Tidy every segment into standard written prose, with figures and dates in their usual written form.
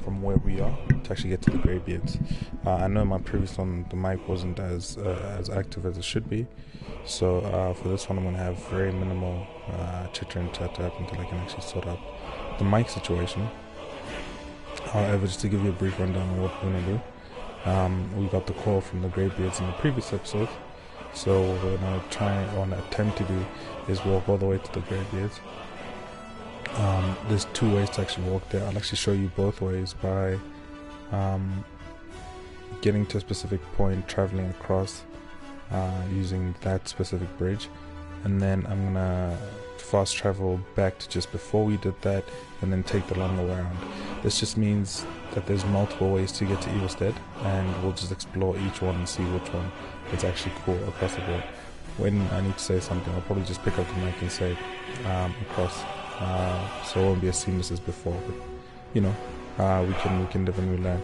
from where we are to actually get to the Greybeards. I know my previous one, the mic wasn't as active as it should be, so for this one I'm going to have very minimal chitter and chatter up until I can actually sort out the mic situation. However, just to give you a brief rundown of what we're going to do, we got the call from the Greybeards in the previous episode, so what we're going to try or attempt to do is walk all the way to the Greybeards. There's two ways to actually walk there. I'll actually show you both ways by getting to a specific point, traveling across using that specific bridge, and then I'm gonna fast travel back to just before we did that and then take the longer way around. This just means that there's multiple ways to get to Evilstead, and we'll just explore each one and see which one is actually cool across the board. When I need to say something, I'll probably just pick up the mic and say across, so it won't be as seamless as before, but you know, we can definitely learn.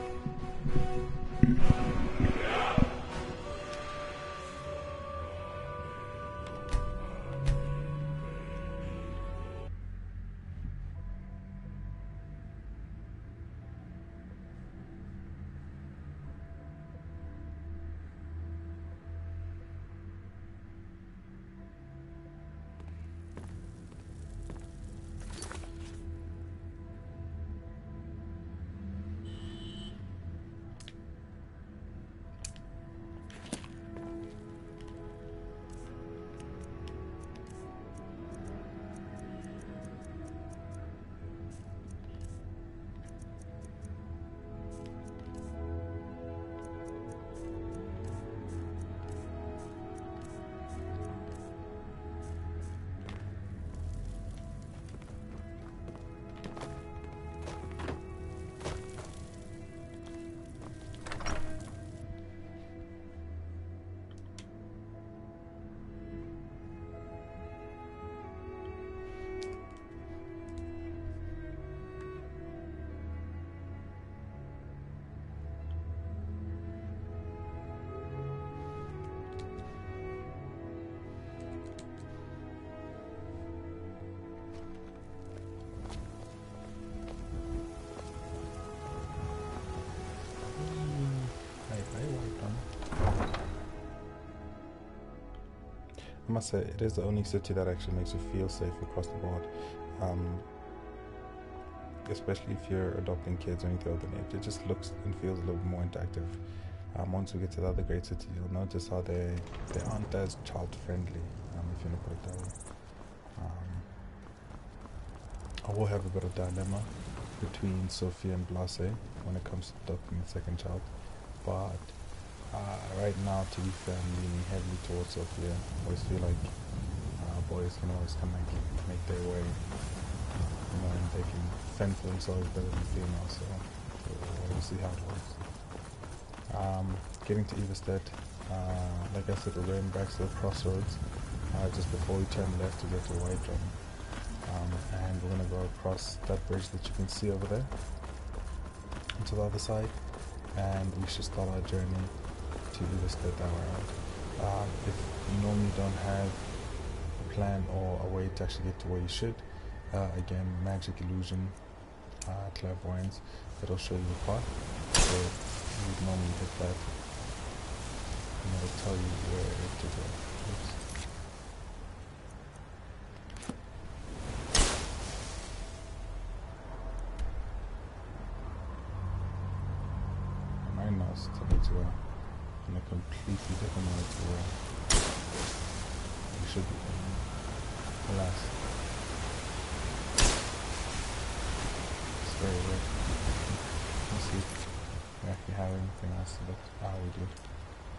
I must say, it is the only city that actually makes you feel safe across the board, especially if you're adopting kids or anything of the nature. It just looks and feels a little more interactive. Once we get to the other great cities, you'll notice how they aren't as child friendly, if you want to put it that way. I will have a bit of dilemma between Sophia and Blase when it comes to adopting a second child, but right now, to be fair, I'm leaning heavily towards Sophia. I always feel like boys can always come and make their way, you know, and they can fend for themselves better than females, so we'll see how it works. Getting to Evilstead, like I said, we're going back to the crossroads just before we turn left to get to White Drum, and we're going to go across that bridge that you can see over there to the other side, and we should start our journey to Evilstead that way around. If you normally don't have a plan or a way to actually get to where you should, again, magic, illusion, clairvoyance, it'll show you the path, so you would normally hit that and it'll tell you where to go. Oops. My nose telling to go in a completely different way to where you should be going. Alas, it's very weird. Let's see if we actually have anything else to look. We do.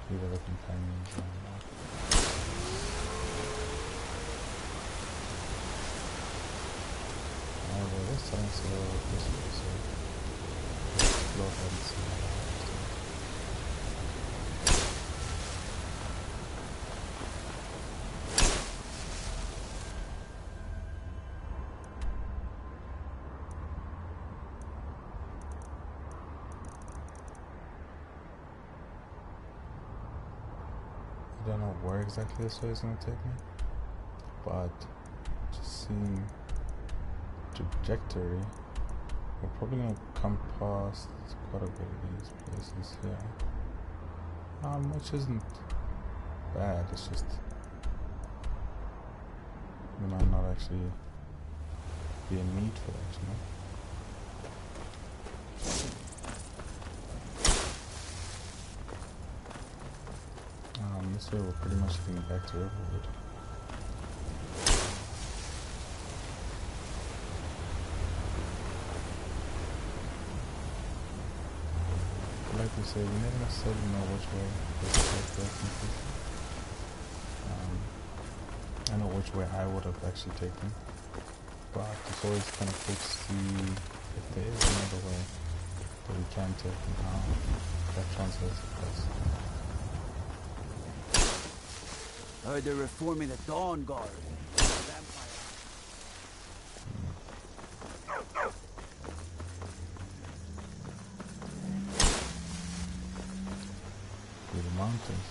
These are the companions and that. Well, this time, so this way, so let's explore ahead and see what happens. I don't know where exactly this way is going to take me, but just seeing trajectory, We're probably gonna come past quite a bit of these places here. Which isn't bad, it's just we might not actually be in need for that, you know. This way we're pretty much getting back to Riverwood. Like we say, we never necessarily know which way this is working. I know which way I would have actually taken, but it's always kind of cool to see if there is another way that we can take and how that translates across. I heard they're reforming the Dawn Guard. Vampire. Through the mountains.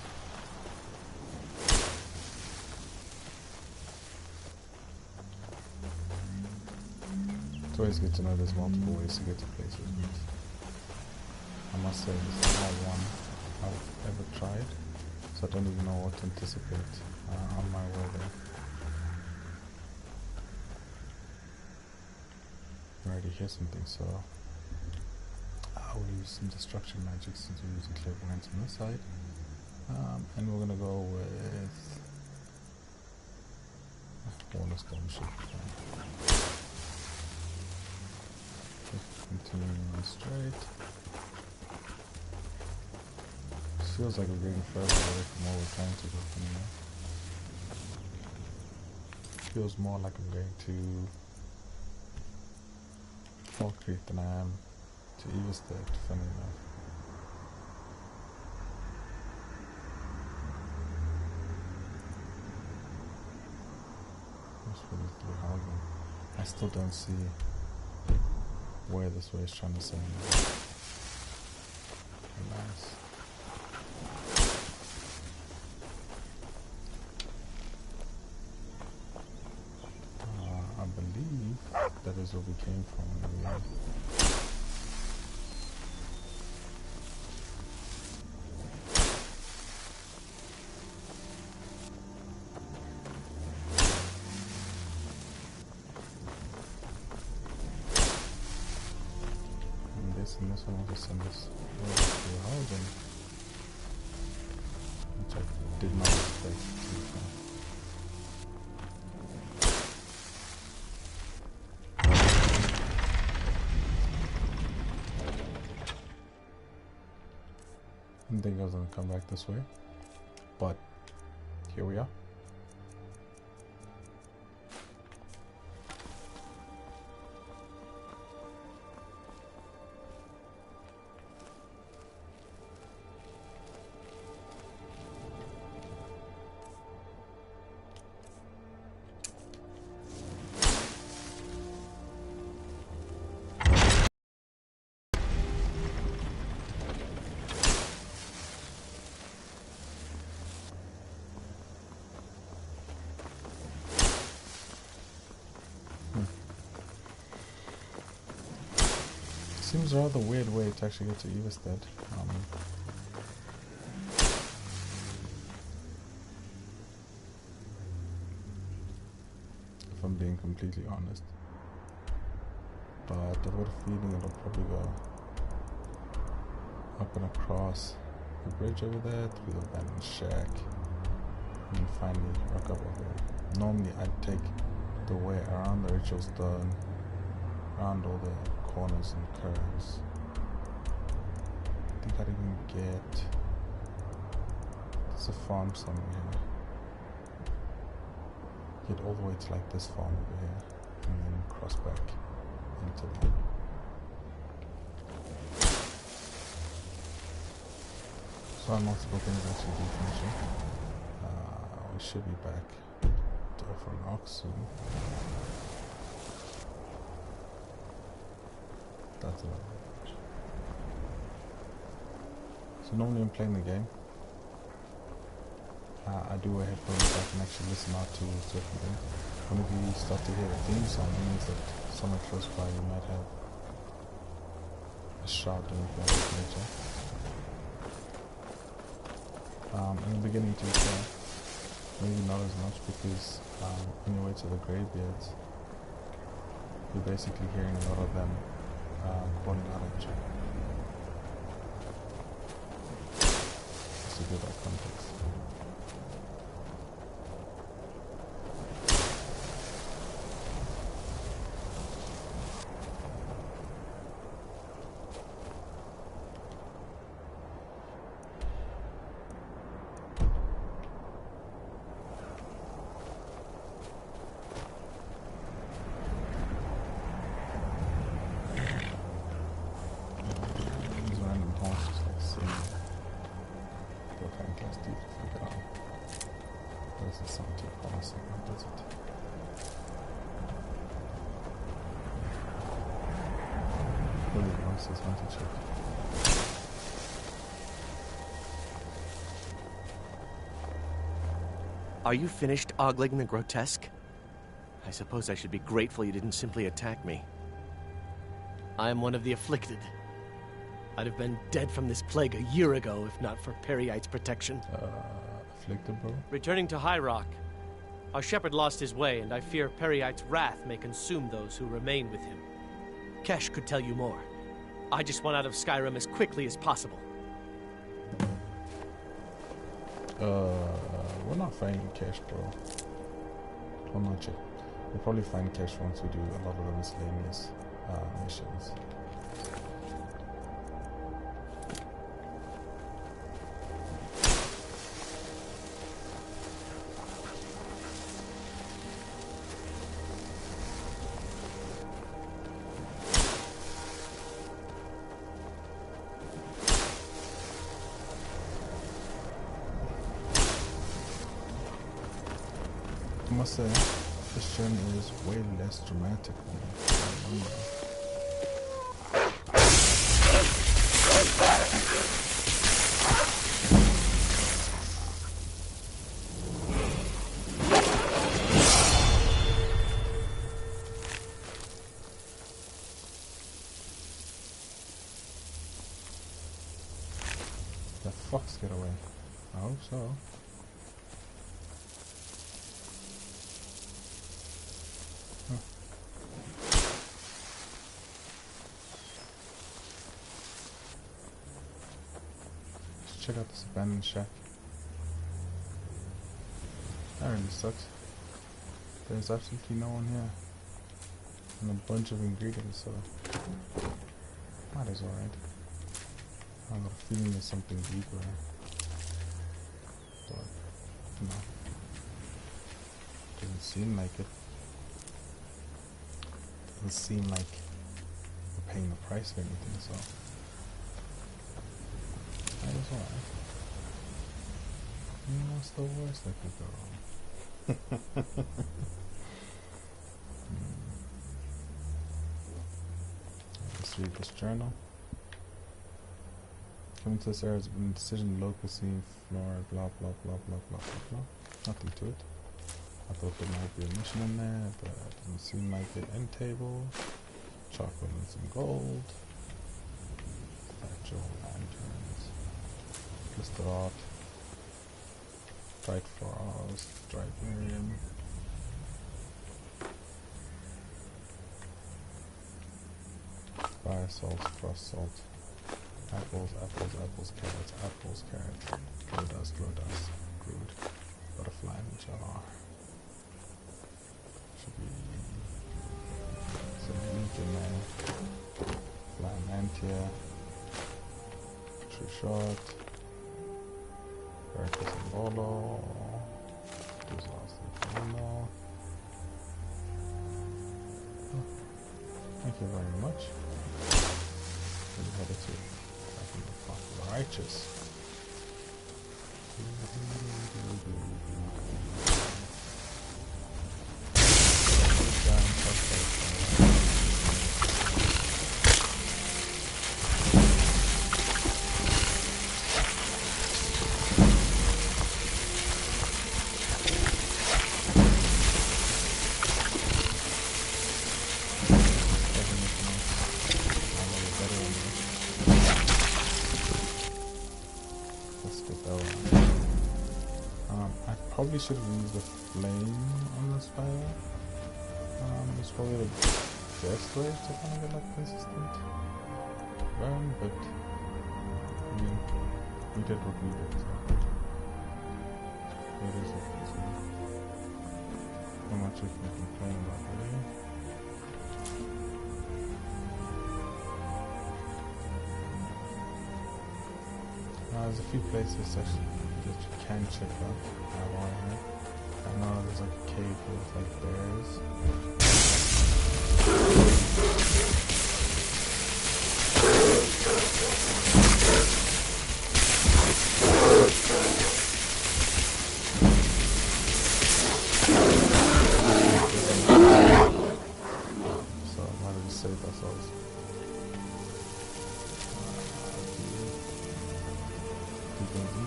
It's always good to know there's multiple ways to get to places. I must say this is not one I've ever tried, so I don't even know what to anticipate on my way there. I already hear something, so I will use some destruction magic since we're using clairvoyance on this side. And we're gonna go with Cornerstone should be fine. Continuing on straight. This feels like we're getting further away from where we're trying to go from here. Feels more like I'm going to Fall Creek than I am to Everstead, funny enough. I still don't see where this way is trying to send me. Nice. I believe that is where we came from in the end. And this one will just send us over to Alduin, which I did not expect to find. I didn't think I was going to come back this way, but here we are. Seems a rather weird way to actually get to Everstead. If I'm being completely honest. But I've got a feeling it'll probably go up and across the bridge over there, through the abandoned shack, and finally rock up over here. Normally I'd take the way around the ritual stone, around all the corners and curves. I think I'd even get... There's a farm somewhere here. Get all the way to like this farm over here, and then cross back into there. So multiple things actually do finishing. We should be back to offer an ox soon. That's it. So normally I'm playing the game. I do wear headphones so I can actually listen out to certain things. Whenever you start to hear a theme song, it means that somewhere close by you might have a shout or anything of that nature. In the beginning to be fair, maybe not as much because on your way to the Greybeards, you're basically hearing a lot of them calling out at you. Just to give that context. Doesn't sound too promising, does it? Really nice, it's fun to check. Are you finished ogling the grotesque? I suppose I should be grateful you didn't simply attack me. I am one of the afflicted. I'd have been dead from this plague a year ago if not for Periite's protection. Afflicted, bro? Returning to High Rock, our shepherd lost his way, and I fear Periite's wrath may consume those who remain with him. Kesh could tell you more. I just want out of Skyrim as quickly as possible. We're not finding Kesh, bro. I'm not sure. We'll probably find Kesh once we do a lot of the miscellaneous missions. I must say, this journey is way less dramatic than I remember. The fox get away? I hope so. Check out this abandoned shack. That really sucks. There's absolutely no one here. And a bunch of ingredients, so that is alright. I got a feeling there's something deeper. But no. Doesn't seem like it. Doesn't seem like we're paying the price for anything, so that is alright. You know what's the worst that could go wrong? Let's read this journal. Coming to this area has been decision locacy, flora, blah blah blah blah blah blah blah. Nothing to it. I thought there might be a mission in there, but it doesn't seem like it. End table, chocolate and some gold. Factual lanterns. Blister art. Dried flowers, dried Miriam. Fire salt, frost salt. Apples, apples, apples, carrots, apples, carrots. Glow dust, crude. Butterfly and jar. Should be some meat in there. Fly mantia. True shot. Breakfast and bolo. There's lots of bolo. Thank you very much. We're headed to back in the path of the righteous. probably should have used the flame on this fire. It's probably the best way to kind of get like consistent burn, but I mean, we did what we did, so it is what it is. Not much we can complain about, really. There's a few places that you can check out while here. I know there's like a cave with like bears. So why don't we save ourselves?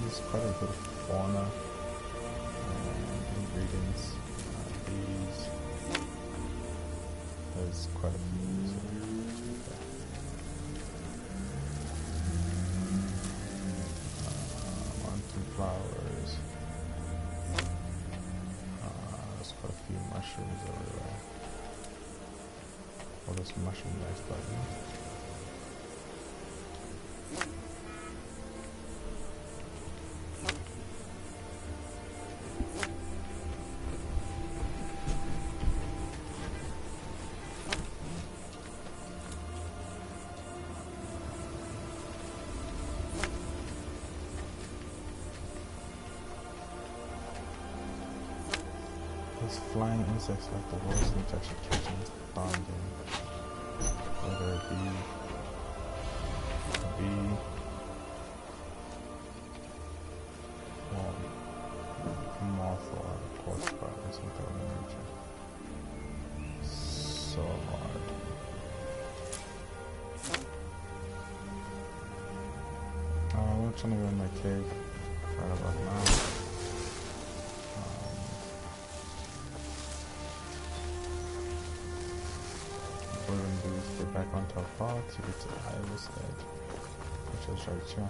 There's quite a bit of fauna and ingredients. These, there's quite a few. Mountain flowers. There's quite a few mushrooms everywhere. All this mushroom nice button. Flying insects like the worst seem to actually catch and find them. Whether it be a bee or a moth or a porch bug or something of that nature. So hard. We're trying to go in my cave right about now. We're going to do is get back onto our path to get to the Iowa's head, which I'll show you.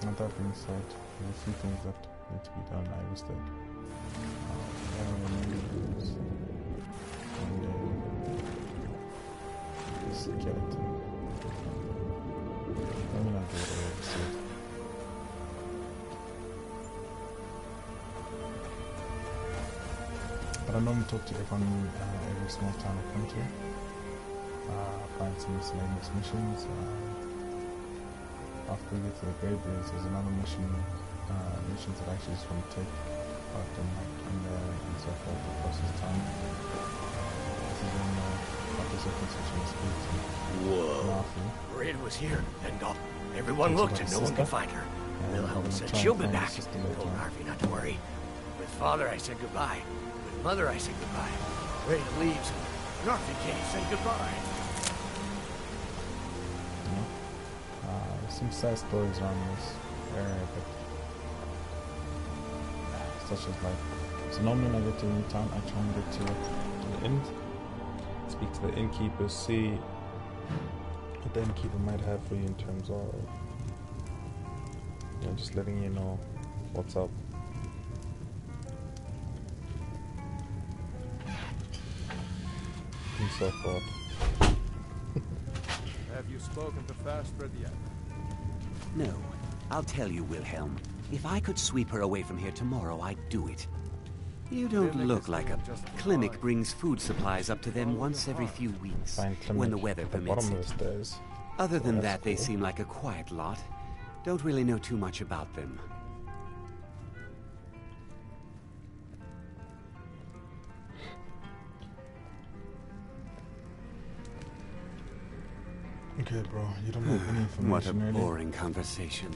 And that being said, there's a few things that need to be done in Iowa's head. And the skeleton. Let me not do it all episode. But I normally talk to everyone every small town I come to. Find some miscellaneous missions. After we get to the Greybeards, there's another missions that I actually just want to take part in, like there and so forth across this town. This is in participants which I'm speaking. Whoa. Rid was here, and everyone looked and no one could find her. Wilhelm said she'll be back. Told Harvey not to worry. With father I said goodbye. With mother I said goodbye. Ray leaves. Narfi can't say goodbye. There's some sad stories around this area, but such as like, so normally when I get to a new town, I try and get to the inn, speak to the innkeeper, see what the innkeeper might have for you in terms of, you know, just letting you know what's up. And so forth. Have you spoken to Fastbread yet? No. I'll tell you, Wilhelm. If I could sweep her away from here tomorrow, I'd do it. You don't look like a... Klimek brings food supplies up to them once every few weeks, when the weather permits it. Other than that, they seem like a quiet lot. Don't really know too much about them. Okay, bro, you don't have any information. What a boring conversation.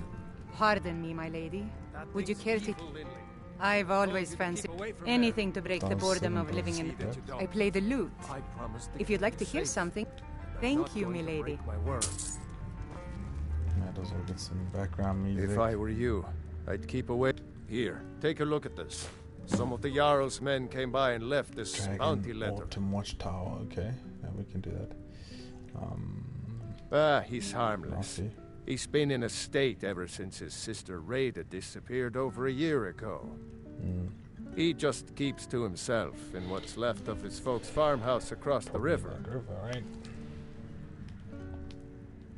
Pardon me, my lady. Would you care to... I've always fancied anything to break the boredom of living in... I play the lute. If you'd like to hear something... Thank you, my lady. Might as well get some background music. If I were you, I'd keep away. Here, take a look at this. Some of the Jarl's men came by and left this bounty letter. Autumn Watchtower, okay. Yeah, we can do that. He's harmless. Nasty. He's been in a state ever since his sister Rada disappeared over a year ago. He just keeps to himself in what's left of his folks' farmhouse across the river. Right.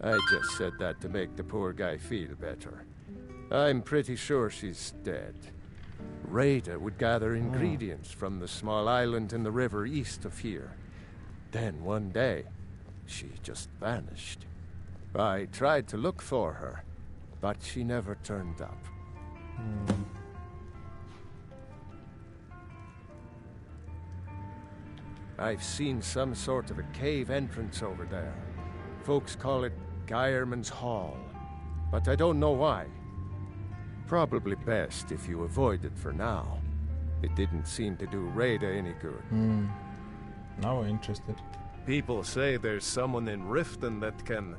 I just said that to make the poor guy feel better. I'm pretty sure she's dead. Rada would gather ingredients from the small island in the river east of here. Then one day, she just vanished. I tried to look for her, but she never turned up. I've seen some sort of a cave entrance over there. Folks call it Geirman's Hall, but I don't know why. Probably best if you avoid it for now. It didn't seem to do Rada any good. Now we're interested. People say there's someone in Riften that can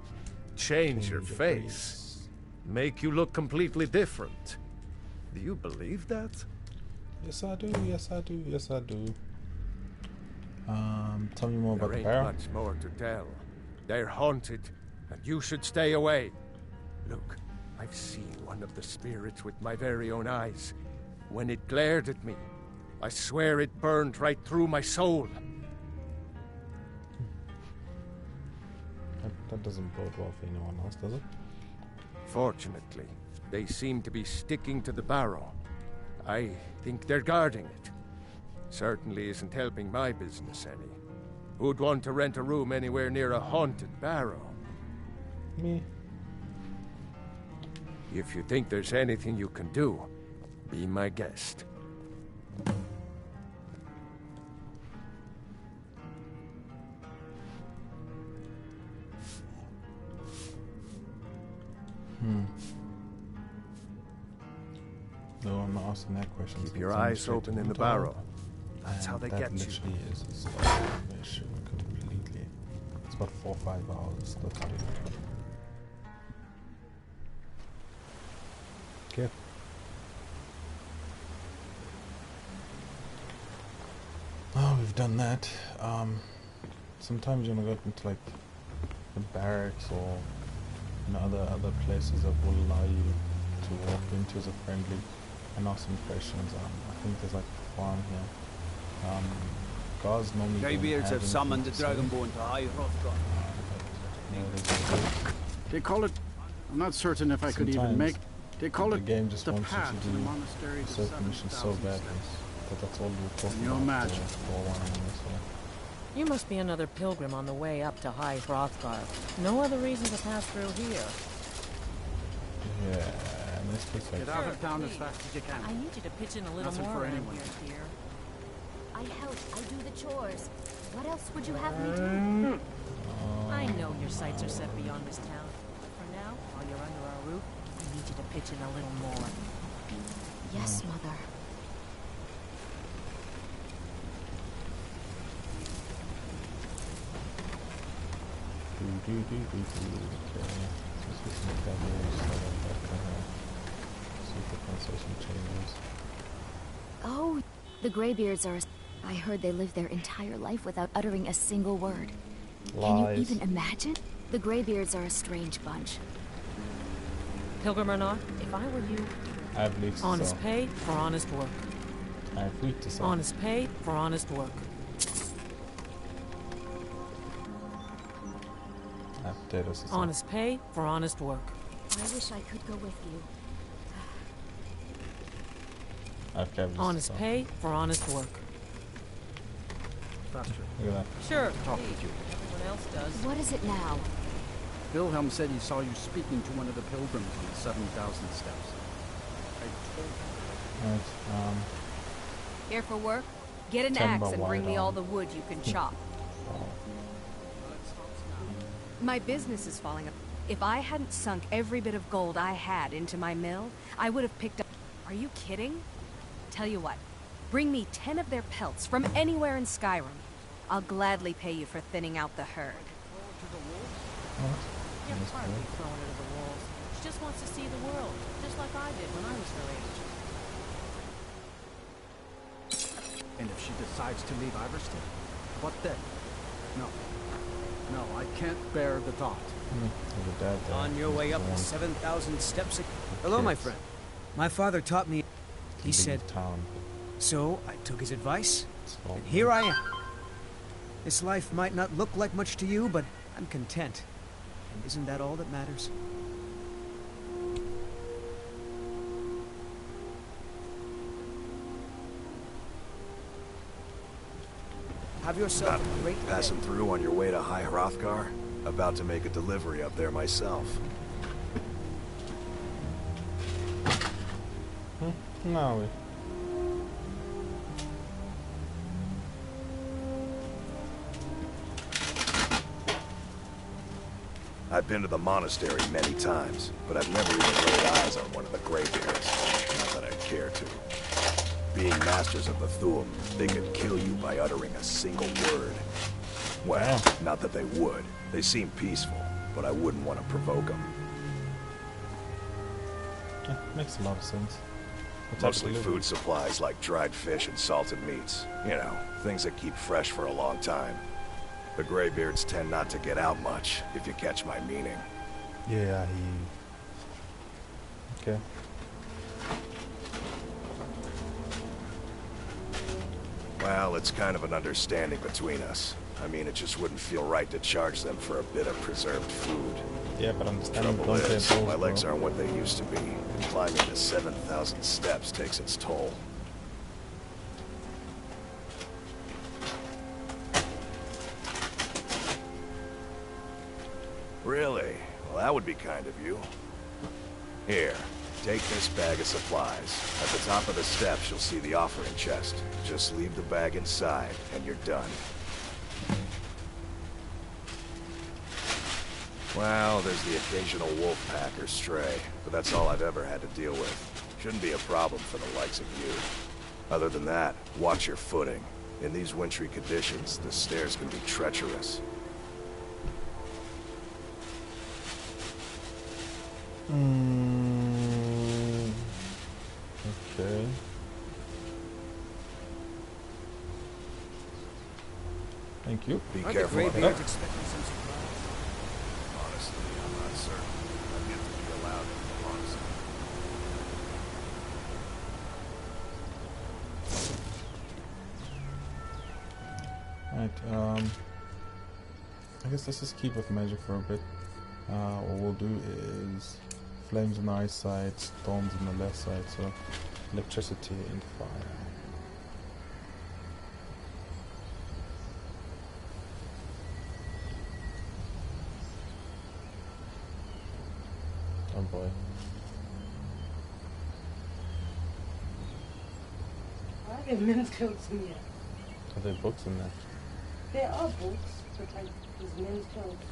change your face. Make you look completely different. Do you believe that? Yes, I do. Yes, I do. Yes, I do. Tell me more about the There bear. ain't much more to tell. They're haunted, and you should stay away. Look, I've seen one of the spirits with my very own eyes. When it glared at me, I swear it burned right through my soul. That doesn't bode well for anyone else, does it? Fortunately, they seem to be sticking to the barrow. I think they're guarding it. Certainly isn't helping my business any. Who'd want to rent a room anywhere near a haunted barrow? Me. If you think there's anything you can do, be my guest. No, I'm not asking that question. Keep your eyes open in the barrow. That's how they get you. Literally is mission completely. It's about 4 or 5 hours. That's how it. Okay. Oh, we've done that. Sometimes you wanna go into like the barracks or other places that will allow you to walk into as a friendly and ask some questions. I think there's like a farm here. Guards normally Greybeards have summoned the Dragonborn to High Hrothgar. They call it... I'm not certain if I could even make... They call the it game just the wants you path to to the do monastery to certain missions so 7,000 badly. steps. But that's all we're talking Can you about imagine? for one anime, so. You must be another pilgrim on the way up to High Hrothgar. No other reason to pass through here. Yeah, and this looks like Get out of town as fast as you can. I need you to pitch in a little Nothing more for around anyone. here, dear. I help. I do the chores. What else would you have me do? I know your sights are set beyond this town. But for now, while you're under our roof, I need you to pitch in a little more. Yes, Mother. Okay. So this is some cameras, super concession chambers. Oh, the Greybeards are... I heard they lived their entire life without uttering a single word. Can you Lies. even imagine? The Greybeards are a strange bunch. Pilgrim or not, if I were you, I have leaks to honest sell. pay for honest work. I have wheat to sell. Honest pay for honest work. I have potatoes to sell. Honest pay for honest work. I wish I could go with you. I have cabbages Honest to sell. pay for honest work. Faster. Look at Sure, Talk please. with you. Everyone else does. What is it now? Wilhelm said he saw you speaking to one of the pilgrims on the 7,000 steps. I told him. that. Right, Here for work? Get an Timber axe and bring me white all on. the wood you can chop. My business is falling apart. If I hadn't sunk every bit of gold I had into my mill, I would have picked up... Are you kidding? Tell you what, bring me 10 of their pelts from anywhere in Skyrim. I'll gladly pay you for thinning out the herd. You're hardly throwing her to the wolves. She just wants to see the world, just like I did when I was her age. And if she decides to leave Iverstead, what then? No. No, I can't bear the thought. There's a dad there. On your way up the 7,000 steps. Hello, my friend. My father taught me. He said, town. so I took his advice, and here I am. This life might not look like much to you, but I'm content. And isn't that all that matters? Have yourself a great day. Passing through on your way to High Hrothgar? About to make a delivery up there myself. No. I've been to the monastery many times, but I've never even laid eyes on one of the Greybeards. Not that I'd care to. Being masters of the Thu'um, they could kill you by uttering a single word. Well, not that they would. They seem peaceful, but I wouldn't want to provoke them. Yeah, makes a lot of sense. Mostly food supplies like dried fish and salted meats. You know, things that keep fresh for a long time. The Greybeards tend not to get out much, if you catch my meaning. Yeah, Okay. Well, it's kind of an understanding between us. I mean, it just wouldn't feel right to charge them for a bit of preserved food. Yeah, but understanding Trouble is, my legs aren't what they used to be, and climbing the 7,000 steps takes its toll. Really? Well, that would be kind of you. Here, take this bag of supplies. At the top of the steps, you'll see the offering chest. Just leave the bag inside, and you're done. Well, there's the occasional wolf pack or stray, but that's all I've ever had to deal with. Shouldn't be a problem for the likes of you. Other than that, watch your footing. In these wintry conditions, the stairs can be treacherous. Okay. Thank you. Be careful. Greybeards expecting some surprise? Honestly, I'm not certain. I've yet to be allowed into the monastery. Right, I guess let's just keep with magic for a bit. What we'll do is flames on the right side, storms on the left side, so electricity and fire. Oh boy. Why are there men's clothes in here? Are there books in there? There are books, but like there's men's clothes.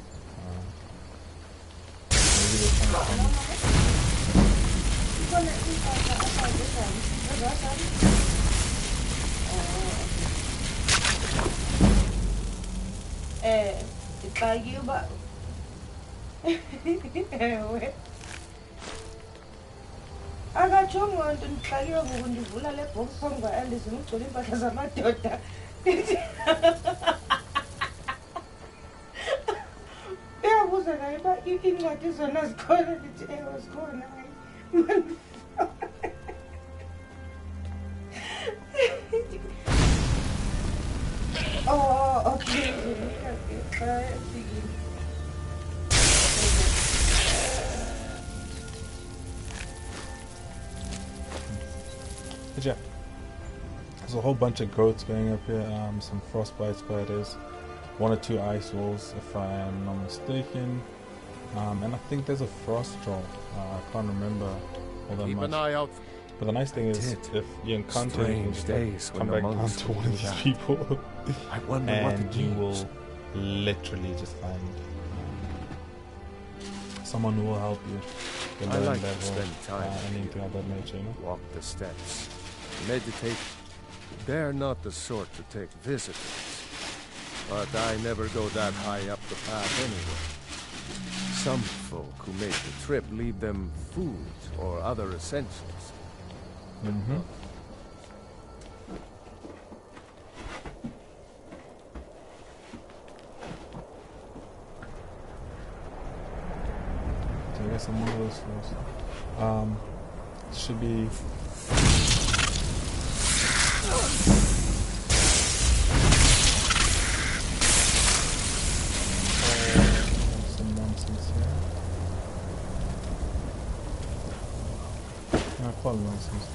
Maybe they're trying to find akajonga nto ndixakiwe ngoku ndivula le box phambi kwa-Anderson ugcwele iimpahla zamadoda. Uyabuza naye uba iincwadi zona zikhona, ndithi ewe zikhona. Oh, okay. Xa yafikile. Yeah. There's a whole bunch of goats going up here, some frostbite spiders, 1 or 2 ice wolves if I am not mistaken, and I think there's a frost troll. I can't remember all that Keep much. an eye out. But the nice thing is, if you encounter anything, just like, come back down to one of these people, I wonder and what it you means. will literally just find someone who will help you. I like to spend time anything of that nature, you know? Walk the steps, meditate. They're not the sort to take visitors, but I never go that high up the path anyway. Some folk who make the trip leave them food or other essentials. Mm-hmm. guess I'm one of those first. Should be. Some nonsense here. I call it nonsense.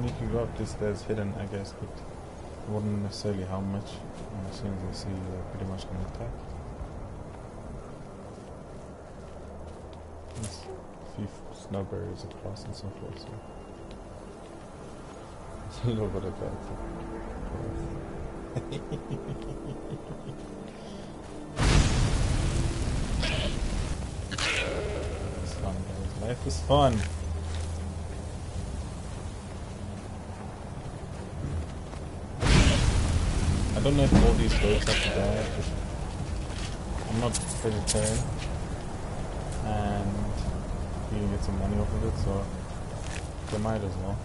You can go up this stairs hidden, I guess, but it wouldn't necessarily how much. And as soon as they see you, they're pretty much going to attack. There's a few snow barriers across and so forth, so it's a little bit of that. It's fun, guys. Life is fun. I don't know if all these goats have to die, but I'm not vegetarian, and you can get some money off of it, so they might as well.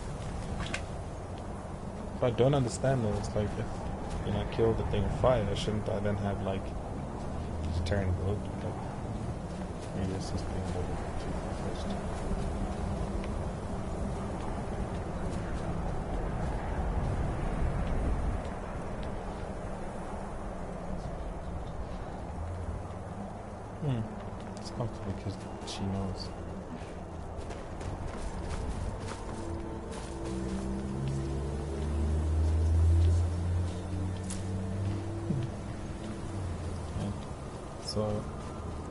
But I don't understand though, it's like if I kill the thing with fire, shouldn't I then have like vegetarian goat? Like, maybe it's just being a little bit too far-fetched. It's comfortable because she knows. Right. So,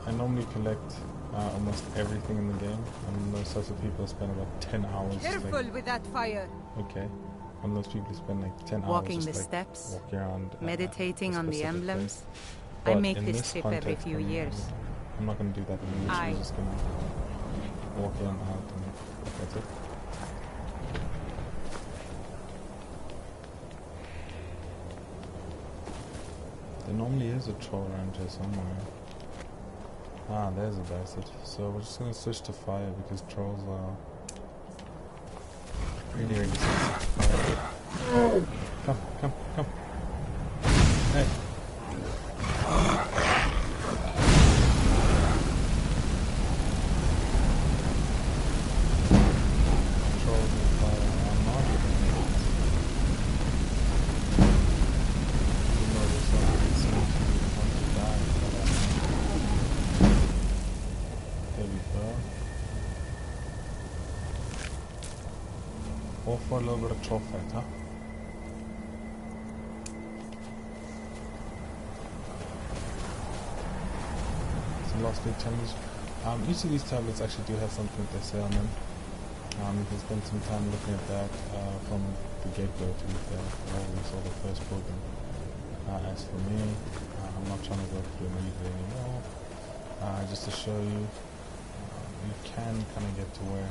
I normally collect almost everything in the game. I'm those sorts of people spend about 10 hours. Careful with that fire. Okay. One of those people who spend like 10 Walking hours the just, steps, walking around, meditating on the emblems. But I make in this trip every context, few years. I'm not going to do that. I'm literally just going to walk in and out and that's it. There normally is a troll around here somewhere. Ah, there's a bastard. So we're just going to switch to fire because trolls are really, really sensitive. Come. Hey. All for a little bit of troll fight, huh? So last big challenge. Each of these tablets actually do have something they say on them. You can spend some time looking at that from the get-go, to be fair. I always saw the first program. As for me, I'm not trying to go through and read it anymore. Just to show you, you can kind of get to where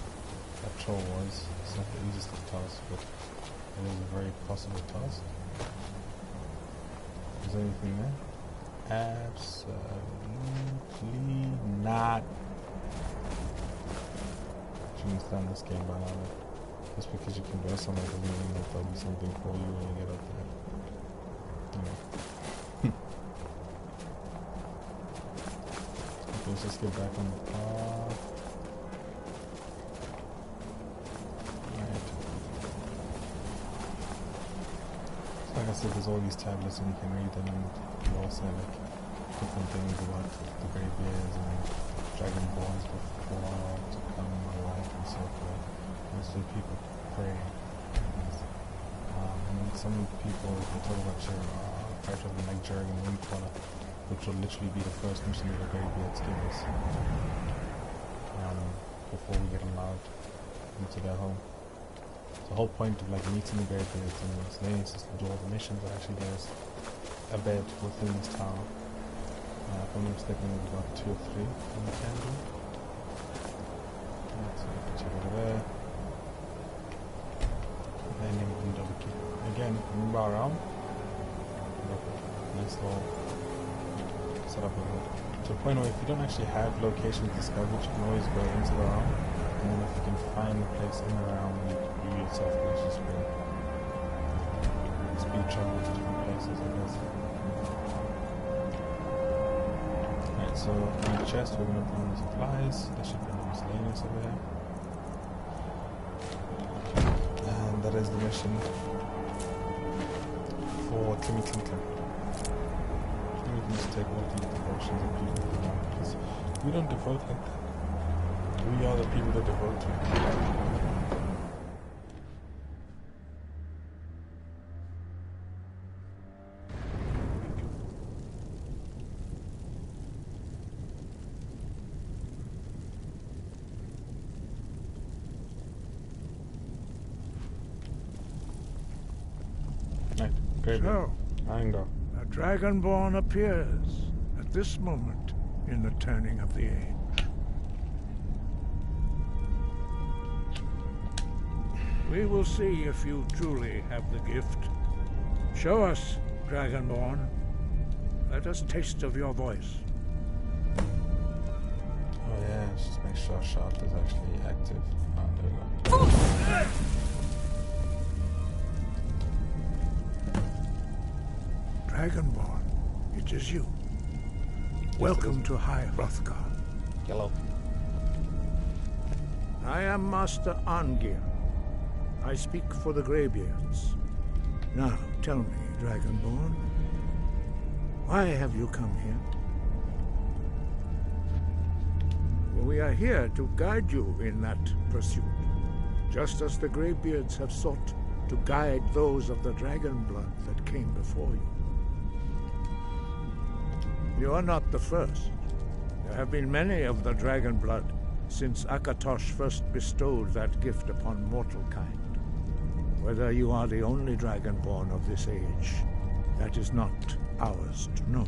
that troll was. It's not the easiest of tasks, but it is a very possible task. Is there anything there? Absolutely not. You can stand this game by now. Just because you can go somewhere doesn't mean that there'll be something for you when you get up there. Okay, let's just get back on the path. Like I said, there's all these tablets and you can read them, and you also have like different things about the Greybeards and dragonborns before to come in my life and so forth. Mostly people pray. And some people talk about your part of the Jurgen and Windcaller, which will literally be the first mission that the Greybeards give us before we get allowed into their home. The whole point of like meeting the Greybeards and slaying is to do all the missions that actually get us a bed within this tower. If I'm not mistaken, we've got 2 or 3 on the candle. So check over there. And then we can double keep. Again, move around. Nice little setup of it. To the point where if you don't actually have locations discovered, you can always go into the realm. And then if you can find the place in the realm, you you yourself can actually speed travel to different places, I guess. Alright, so in the chest we're going to put on the supplies. There should be no miscellaneous over here. And that is the mission for Timmy Clinton. We can just take all these devotions and do them around, because we don't devote like that. We are the people that devote to it. So, a Dragonborn appears at this moment in the turning of the age. We will see if you truly have the gift. Show us, Dragonborn. Let us taste of your voice. Oh yeah, let's just make sure shout is actually active. Oh, there we go. Dragonborn, it is you. Welcome to High Hrothgar. Hello. I am Master Arngir. I speak for the Greybeards. Now, tell me, Dragonborn, why have you come here? We are here to guide you in that pursuit, just as the Greybeards have sought to guide those of the dragon blood that came before you. You are not the first. There have been many of the dragon blood since Akatosh first bestowed that gift upon mortal kind. Whether you are the only dragonborn of this age, that is not ours to know.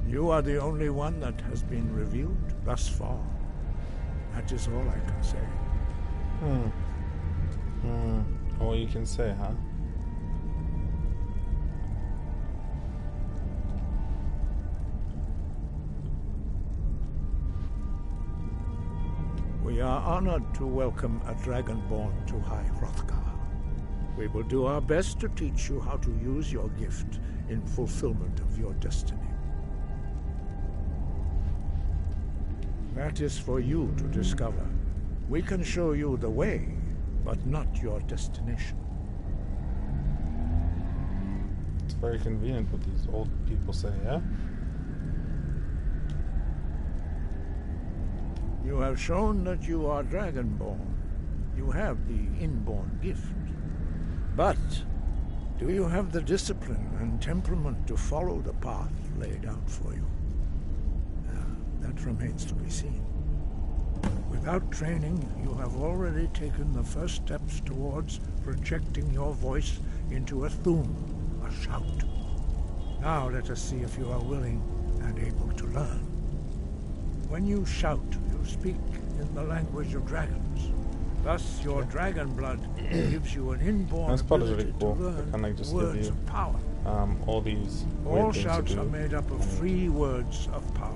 You are the only one that has been revealed thus far. That is all I can say. All you can say, huh? We are honored to welcome a dragonborn to High Hrothgar. We will do our best to teach you how to use your gift in fulfillment of your destiny. That is for you to discover. We can show you the way, but not your destination. It's very convenient what these old people say, yeah? You have shown that you are dragonborn. You have the inborn gift. But do you have the discipline and temperament to follow the path laid out for you? That remains to be seen. Without training, you have already taken the first steps towards projecting your voice into a thum, a shout. Now let us see if you are willing and able to learn. When you shout, you speak in the language of dragons. Thus, your dragon blood gives you an inborn ability really cool. to learn Can I just words give you, of power. all these All shouts are made up of 3 words of power.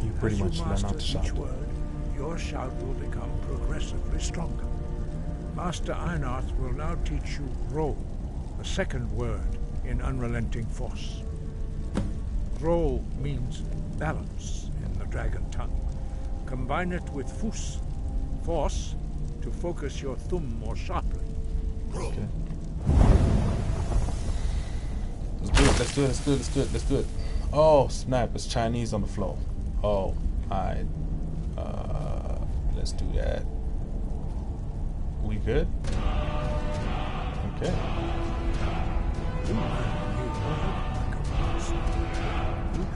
You pretty As much you learn how to master shout. each word, your shout will become progressively stronger. Master Einarth will now teach you Ro, the 2nd word in Unrelenting Force. Ro means balance in the dragon tongue. Combine it with Fus, force, to focus your thumb more sharply. Okay. Let's do it. Oh, snap, it's Chinese on the floor. Oh, let's do that. We good? Okay. You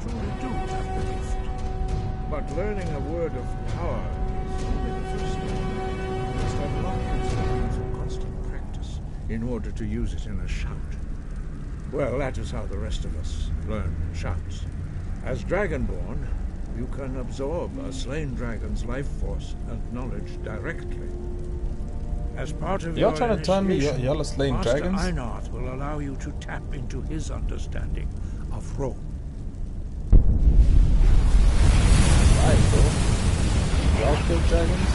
truly do have the gift. But learning a word of power is only the first step. You must unlock its meaning through constant practice in order to use it in a shout. Well, that is how the rest of us learn shouts. As Dragonborn, you can absorb a slain dragon's life force and knowledge directly. As part of Y'all your trying to tell me y'all are slaying Master dragons? Einarth will allow you to tap into his understanding of Ro. Right, bro. Y'all kill dragons?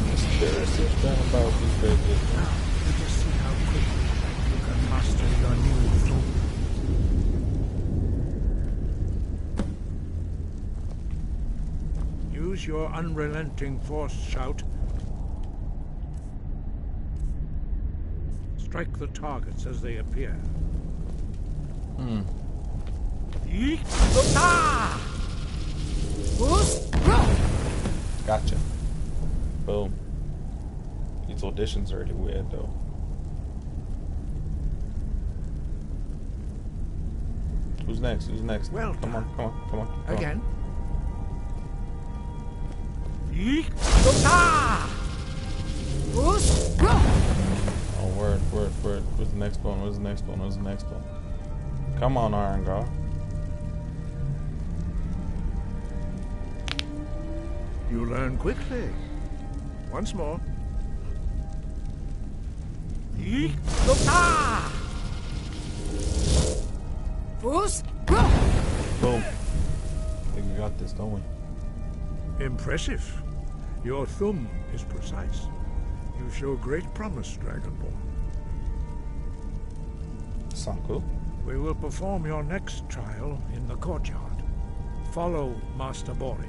Conspiracy. about these Greybeards. Now, let us see how quickly you can master your new thing. Use your unrelenting force shout. Strike the targets as they appear. Gotcha. Boom. These auditions are really weird though. Who's next? Who's next? Well, come on. Again. Oh, word. Where's the next one? Where's the next one? Come on, Iron God. You learn quickly. Once more. Boom. I think we got this, don't we? Impressive. Your thumb is precise. You show great promise, Dragonborn. Sound cool? We will perform your next trial in the courtyard. Follow Master Bori.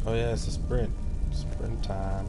Oh yeah, it's a sprint. Sprint time.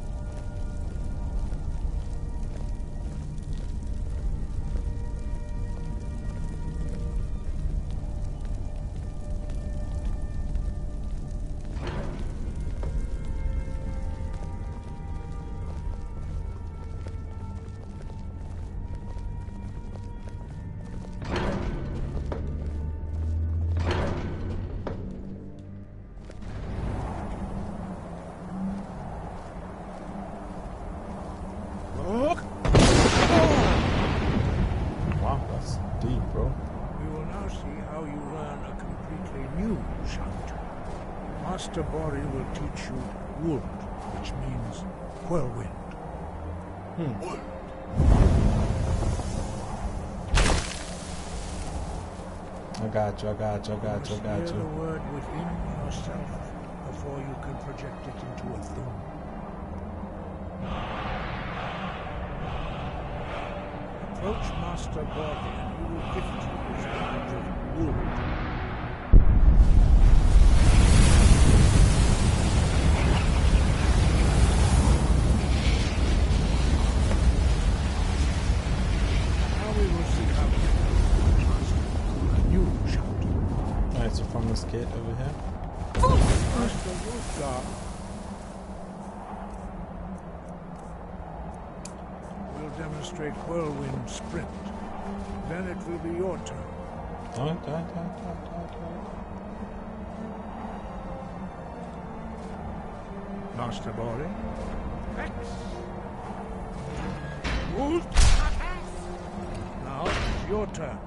Master Bori will teach you wood, which means whirlwind. I got you. Hear the word within yourself before you can project it into a thing. Approach Master Bori and he will gift you his knowledge of wood. So from this gate over here. Master Wolfgar will demonstrate whirlwind sprint. Then it will be your turn. Master Bori. Now it's your turn.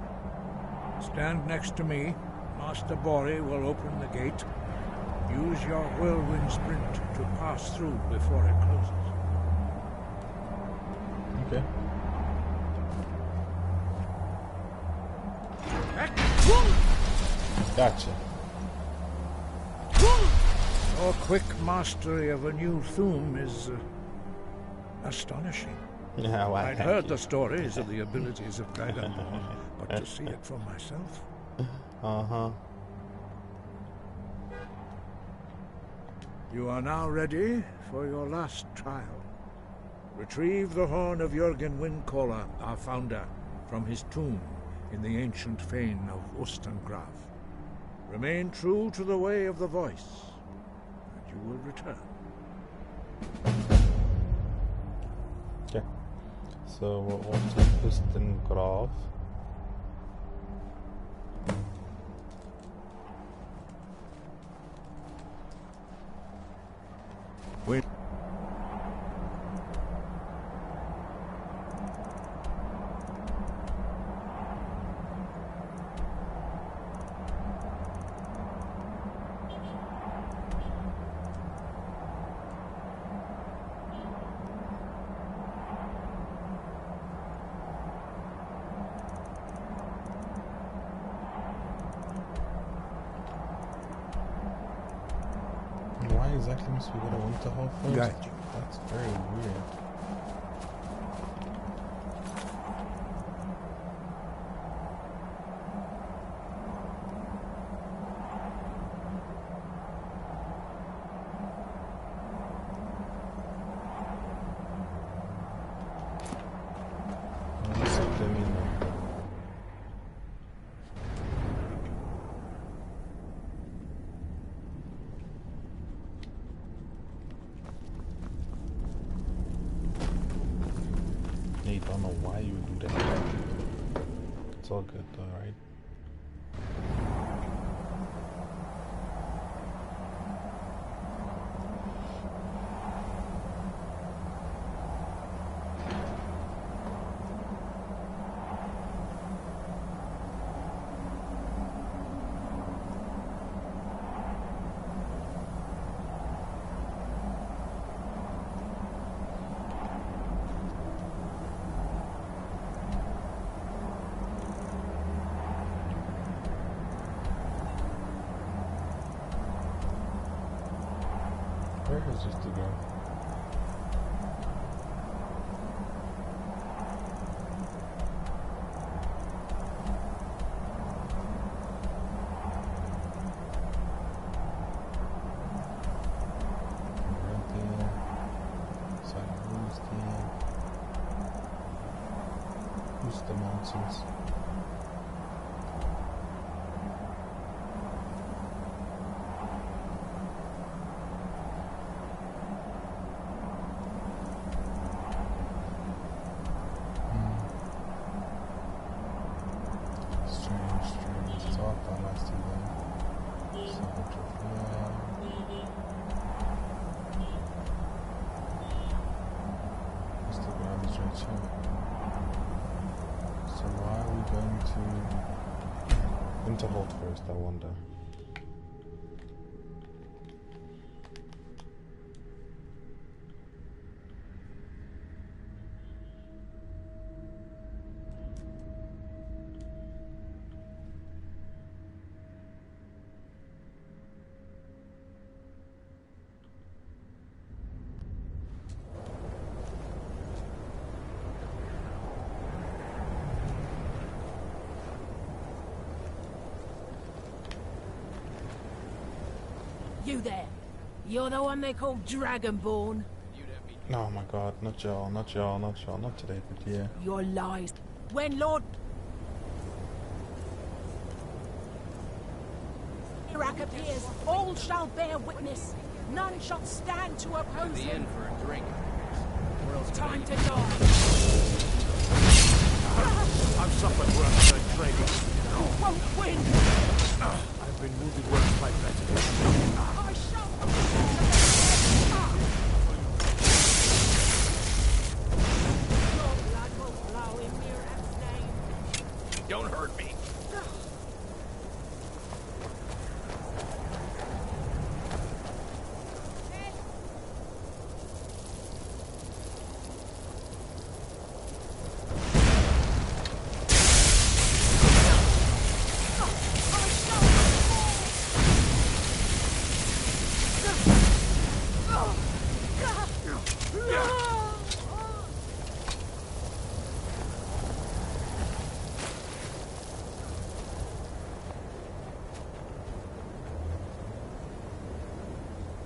Stand next to me. Master Bori will open the gate. Use your whirlwind sprint to pass through before it closes. Okay. Gotcha. Your quick mastery of a new thum is astonishing. Yeah, well, I'd heard the stories of the abilities of Dragonborn, but to see it for myself. You are now ready for your last trial. Retrieve the horn of Jürgen Windcaller, our founder, from his tomb in the ancient fane of Ustengrav. Remain true to the way of the voice, and you will return. Okay. So we'll take Ustengrav. Wait. exactly must we got a winter hold first? Got you. That's very weird. I don't know why you would do that. It's all good though, right? Where is this to go? Who's the mountains? So why are we going to Winterhold first, I wonder? You there. You're the one they call Dragonborn. Oh my god, not y'all, not y'all, not y'all, not today, but yeah. Your lies. When Lord Iraq appears, all shall bear witness. None shall stand to oppose him. For a drink. Time to die. I've suffered worse than training. You won't win. I've been wounded worse by better. I shall. Your blood will flow in Mirak's name. Don't hurt me.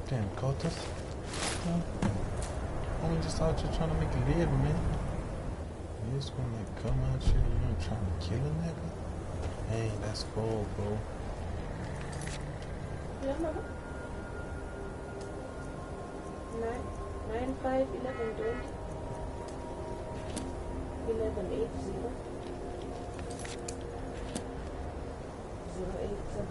Damn, cultists. I'm just out here trying to make a living, man. You just gonna like come out here and you're trying to kill a nigga? Hey, that's cool, bro. Yeah, mama. 9, 5, 11, 20. 11, 8, 0. 0, 8, 7.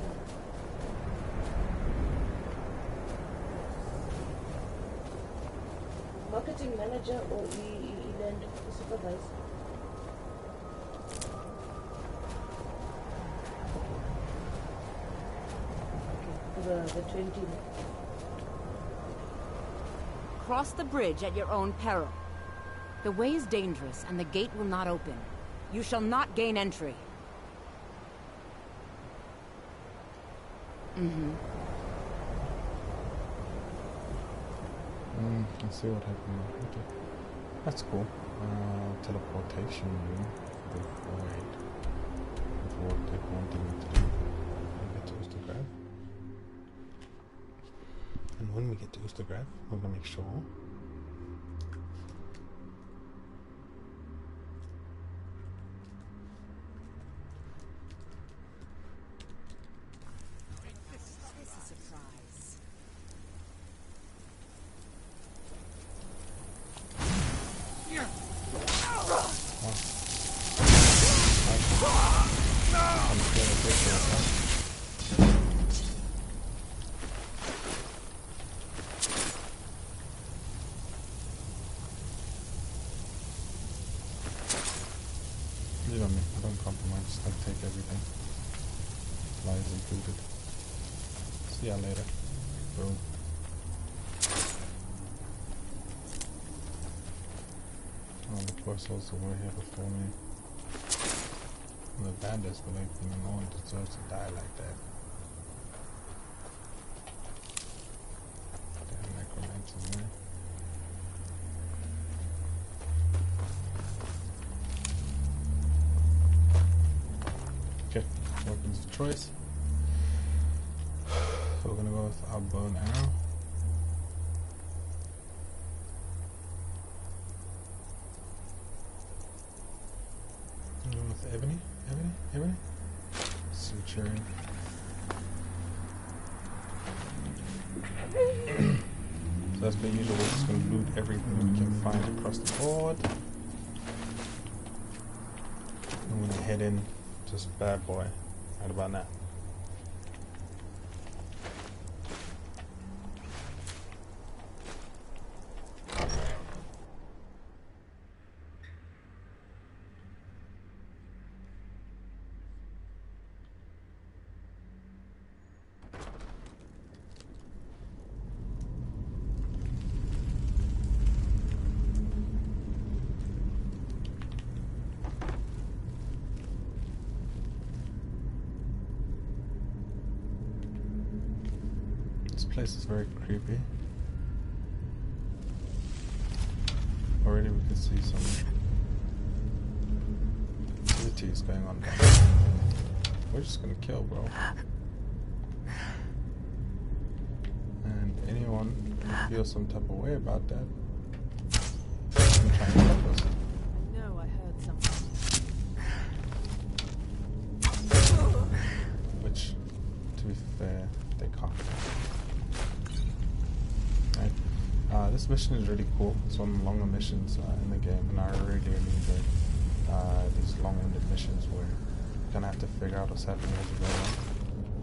Marketing manager or land supervisor? Okay, the 20. Cross the bridge at your own peril. The way is dangerous and the gate will not open. You shall not gain entry. I see what happened. Okay. That's cool. Teleportation room. The void. That's what they're wanting me to do. We get to Ustagrad. And when we get to Ustagrad, we're gonna make sure I don't compromise. I take everything. Lies included. See ya later. Boom. Oh, the course also were here before me. The bandits were like, no one deserves to die like that. Damn necromancers, man. Okay, weapons of choice. So we're gonna go with our bow and arrow. Go with ebony. Suturing. So that's been usual. We're just gonna loot everything we can find across the board. I'm gonna head in. Just bad boy. Right about now. This place is very creepy. Already we can see some activities going on. We're just gonna kill, bro. And anyone who feels some type of way about that can try and help us. No, I heard something. Which, to be fair, they can't. This mission is really cool. It's one of the longer missions in the game, and I really enjoy these long-winded missions where you kind of have to figure out what's happening as you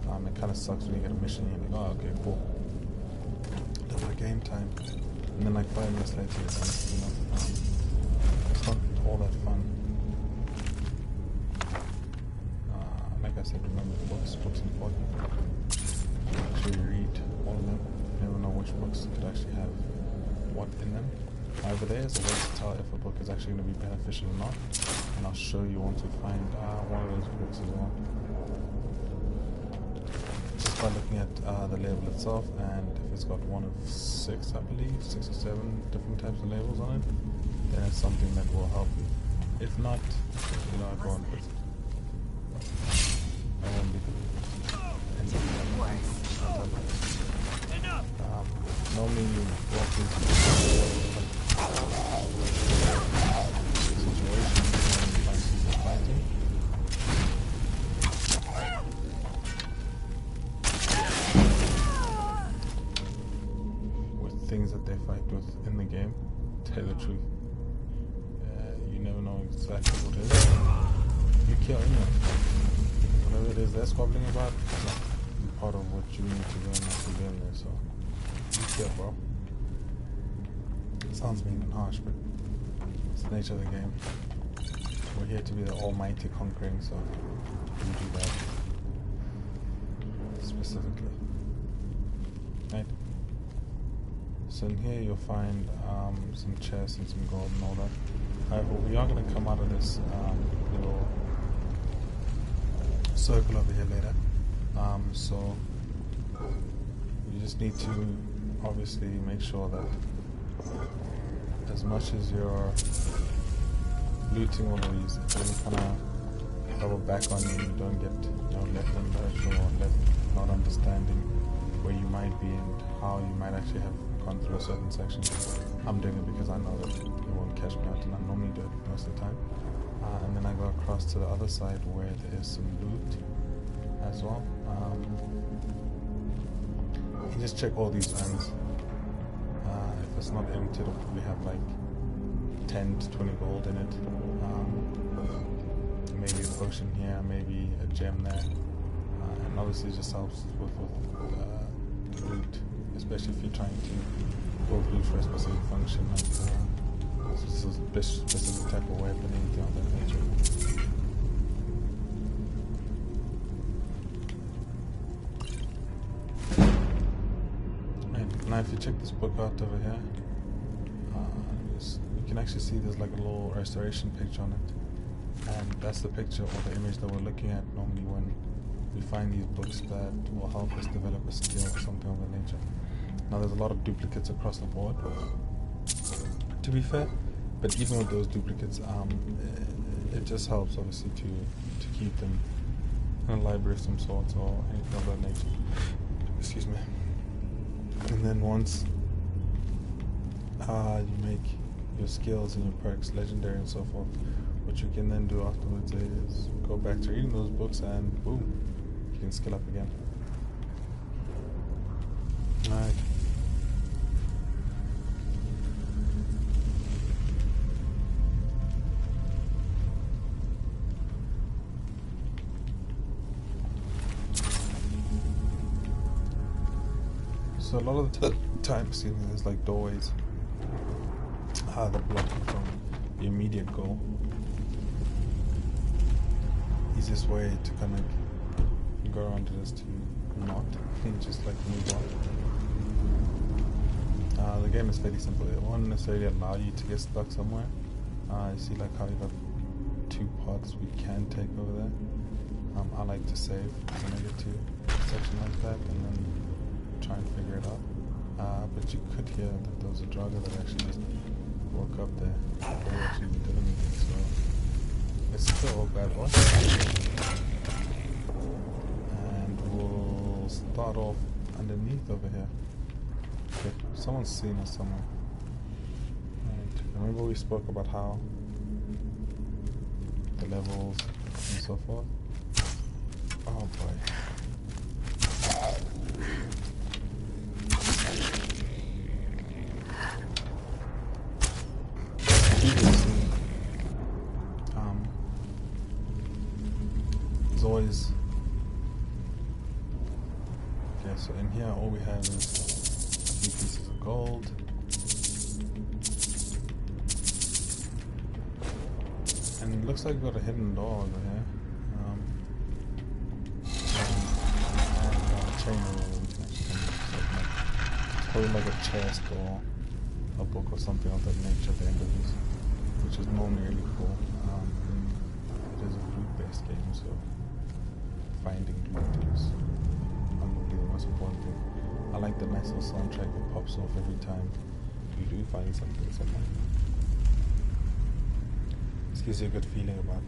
go on. It kind of sucks when you get a mission and you're like, oh, okay, cool. That's my game time. And then like 5 minutes later, you're done, you know? It's not all that fun. Like I said, remember the books. Books important. Make sure you read all of them. You never know which books could actually have what in them. However, there is a way to tell if a book is actually going to be beneficial or not, and I'll show you once we find one of those books as well. Just by looking at the label itself, and if it's got one of 6, I believe, 6 or 7 different types of labels on it, then it's something that will help you. If not, you know, I go on with it. I won't be normally you walk into situations and you find people fighting. With things that they fight with in the game, tell you the truth. You never know exactly what it is. You kill anyone. Whatever it is they're squabbling about, it's not part of what you need to do and not to do in there, so you kill, bro. It sounds mean and harsh, but it's the nature of the game. We're here to be the almighty conquering, so we do that specifically. Right? So in here you'll find some chests and some gold and all that. However, we are going to come out of this little circle over here later. So you just need to obviously make sure that as much as you're looting all of these, it really kind of double back on you. You don't get left in lurch or left not understanding where you might be and how you might actually have gone through a certain section. I'm doing it because I know that it won't catch me out, and I normally do it most of the time. And then I go across to the other side where there is some loot as well. You just check all these vans. If it's not empty, it'll probably have like 10 to 20 gold in it. Maybe a potion here, maybe a gem there. And obviously it just helps with loot, especially if you're trying to build loot for a specific function, like a specific type of weapon, anything of that nature. Now if you check this book out over here, you can actually see there's like a little restoration picture on it, and that's the picture or the image that we're looking at normally when we find these books that will help us develop a skill or something of that nature. Now there's a lot of duplicates across the board, to be fair, but even with those duplicates, it just helps obviously to keep them in a library of some sort or anything of that nature. Excuse me. And then once you make your skills and your perks legendary and so forth, what you can then do afterwards is go back to reading those books and boom, you can skill up again. Alright. So a lot of the time, there's like doorways that block you from the immediate goal. Easiest way to kind of go around it is to not, just like move on. The game is fairly simple. It won't necessarily allow you to get stuck somewhere. You see like how you got 2 pods we can take over there. I like to save when I get to a section like that and then try and figure it out. But you could hear that there was a drugger that actually just woke up there. They actually did anything, so it's still a bad one. And we'll start off underneath over here. Okay, someone's seen us somewhere. Right. Remember we spoke about how the levels and so forth? Oh boy. Always okay, so in here all we have is a few pieces of gold, and it looks like we've got a hidden door over here, and a chain where we can actually it's probably like a chest or a book or something of that nature at the end of this, which is normally really cool. It is a loot-based game, so finding loot is probably the most important thing. I like the nice little soundtrack that pops off every time you do find something somewhere. This gives you a good feeling about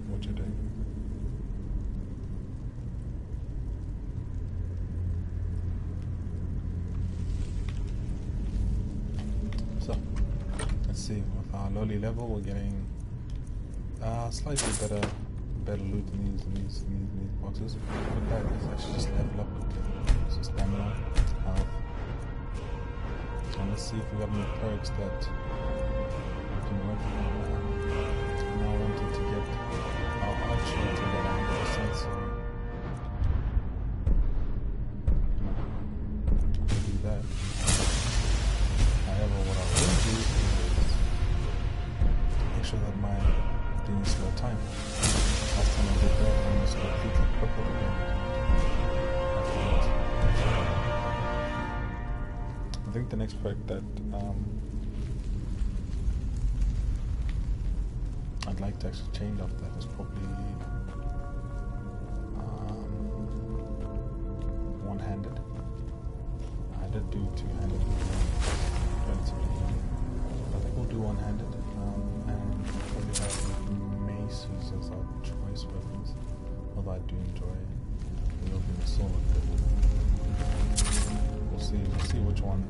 what you're doing. So, let's see, with our lowly level we're getting slightly better loot in these boxes. But that is actually just level up quickly. So stamina, health. And let's see if we got any perks that we can work on. Now I wanted to get our archery to get 100%, so we'll do that. However, what I will do is make sure that my things slow time. Last time I did that, I almost completely crippled again. I think the next perk that I'd like to actually change off that is probably one-handed. I did do two-handed relatively use weapons, although I do enjoy wielding a sword. We'll see which one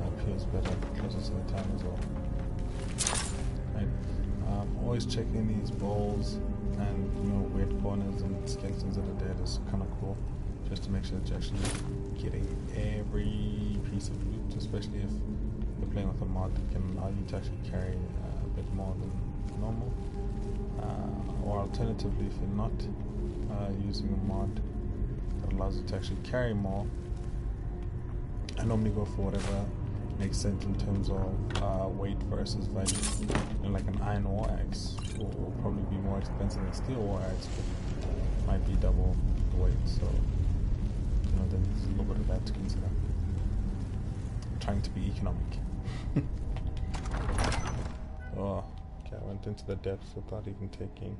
appeals better closer to the time as well. Right. Always checking these bowls and weird corners and skeletons that are dead is kind of cool, just to make sure that you're actually getting every piece of loot, especially if you're playing with a mod that can allow you to actually carry a bit more than normal. Or alternatively, if you're not using a mod that allows you to actually carry more, I normally go for whatever makes sense in terms of weight versus value. Like an iron war axe will probably be more expensive than a steel war axe, but might be double the weight, so then there's a little bit of that to consider. I'm trying to be economic. Oh, okay, I went into the depths without even taking.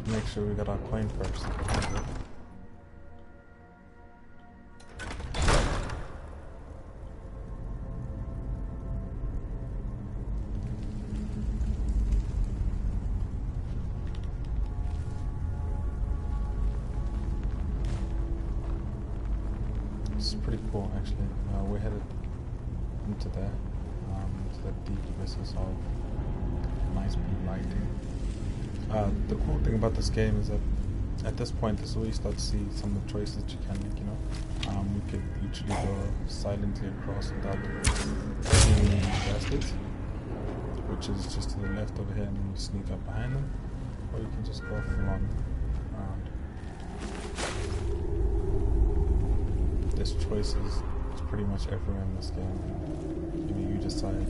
Make sure we got our coin first. It's pretty cool, actually. We're headed into there, to the deep abysses of nice blue lighting. The cool thing about this game is that at this point, this is where you start to see some of the choices that you can make, you could literally go silently across without seeing any bastards, which is just to the left over here, and then you sneak up behind them, or you can just go full on around. There's choices pretty much everywhere in this game. You decide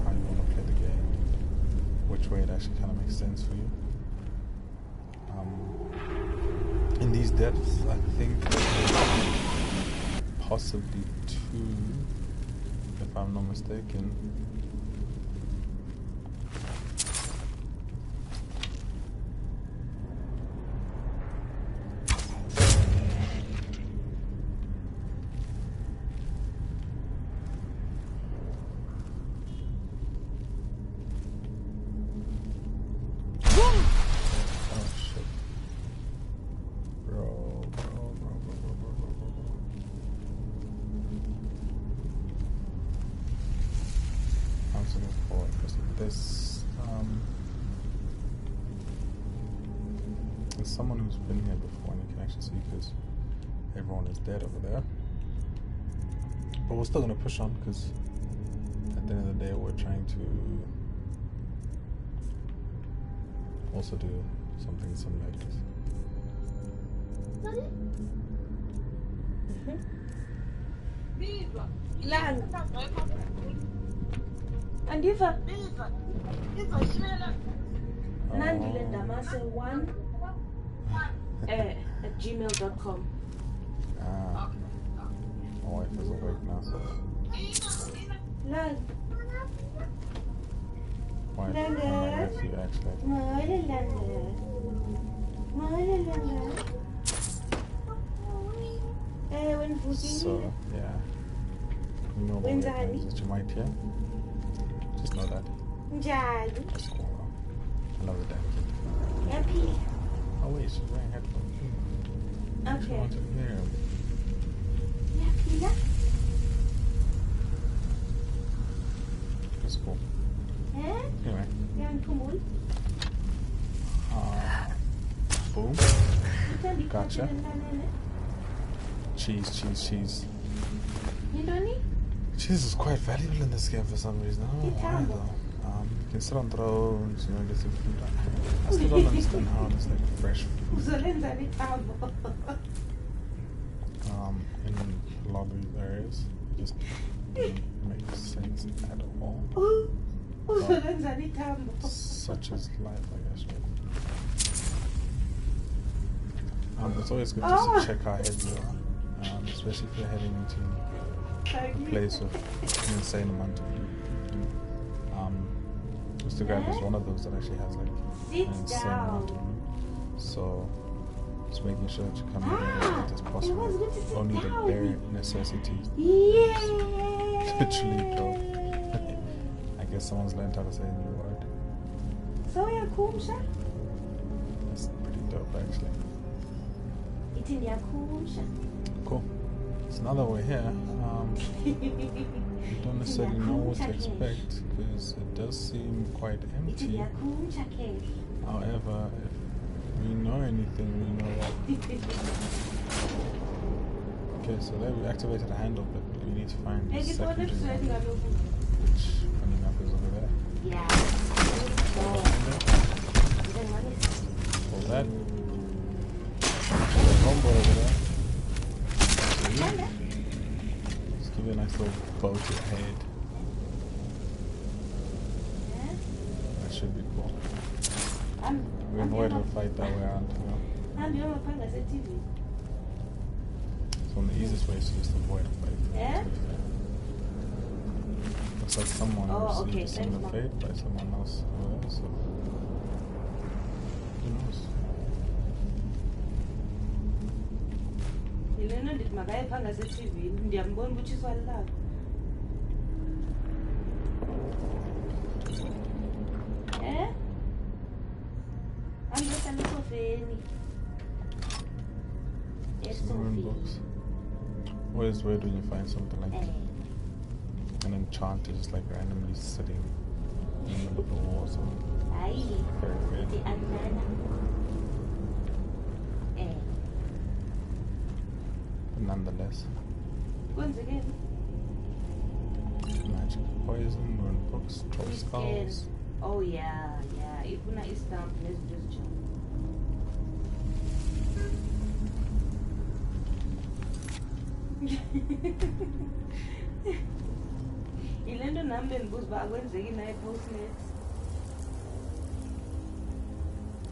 how you want to play the game, which way it actually kind of makes sense for you. In these depths, I think possibly 2, if I'm not mistaken. There's someone who's been here before, and you can actually see because everyone is dead over there. But we're still going to push on because at the end of the day we're trying to also do something similar to this. Andiva. Nandile Damase1 at gmail.com. My wife is awake now, so. Wife and my nephew, actually. So, yeah. You know the things that you might hear. Just know that. That's cool. I love the damn kid. Oh wait, she's wearing headphones. Okay. She wants to hear him. That's cool. Anyway. Boom. Gotcha. Cheese. Cheese is quite valuable in this game for some reason. I don't know why though. You can sit on thrones, get some food. I still don't understand how it's like fresh food. In lobby areas, it just doesn't make sense at all. Such is life, I guess. It's always good just to check how heads you are, especially if you're heading into a place of an insane amount of loot. Instagram is one of those that actually has like an insane amount of loot. So just making sure that you come in as late as possible. Only the bare necessities. Literally, bro. I guess someone's learned how to say a new word. That's pretty dope, actually. Cool. There's another way here. You don't necessarily know what to expect because it does seem quite empty. However, if we know anything, we know what. Okay, so there we activated a handle, but we need to find the secondary one, which funny enough is over there. Hold that. There's a homeboy over there. Just give you a nice little bow to your head. That should be cool. We avoided a fight that way around, you know. So the easiest way is to just avoid a fight. Looks like someone received a similar fate by someone else over there, so who knows? Books. What is weird when you find something like an enchant is just like randomly sitting in the middle of the wall or something. Very weird. But nonetheless. Magic poison, rune books, troll skulls. Oh yeah. Ifuna istamp nezinto. Ilendo nami bengibuza uba akwenzeki naye postmates.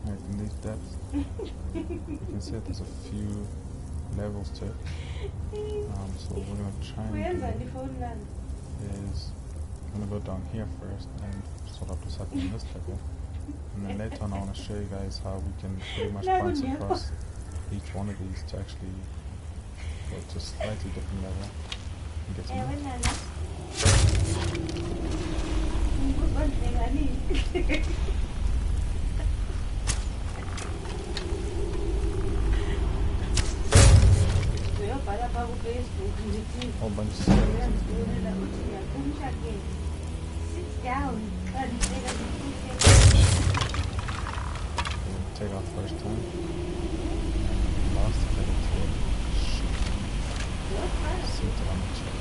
Right, in these depths, you can see that there's a few levels to it. So what we're going to try and do is I'm going to go down here first and sort of just happen in this level. And then later on I want to show you guys how we can pretty much bounce across each one of these to actually go to a slightly different level and get some whole bunch of stuff. Sit down. Take off first time. And last to get it to sit on the chair.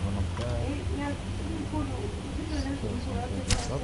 One of that. Up.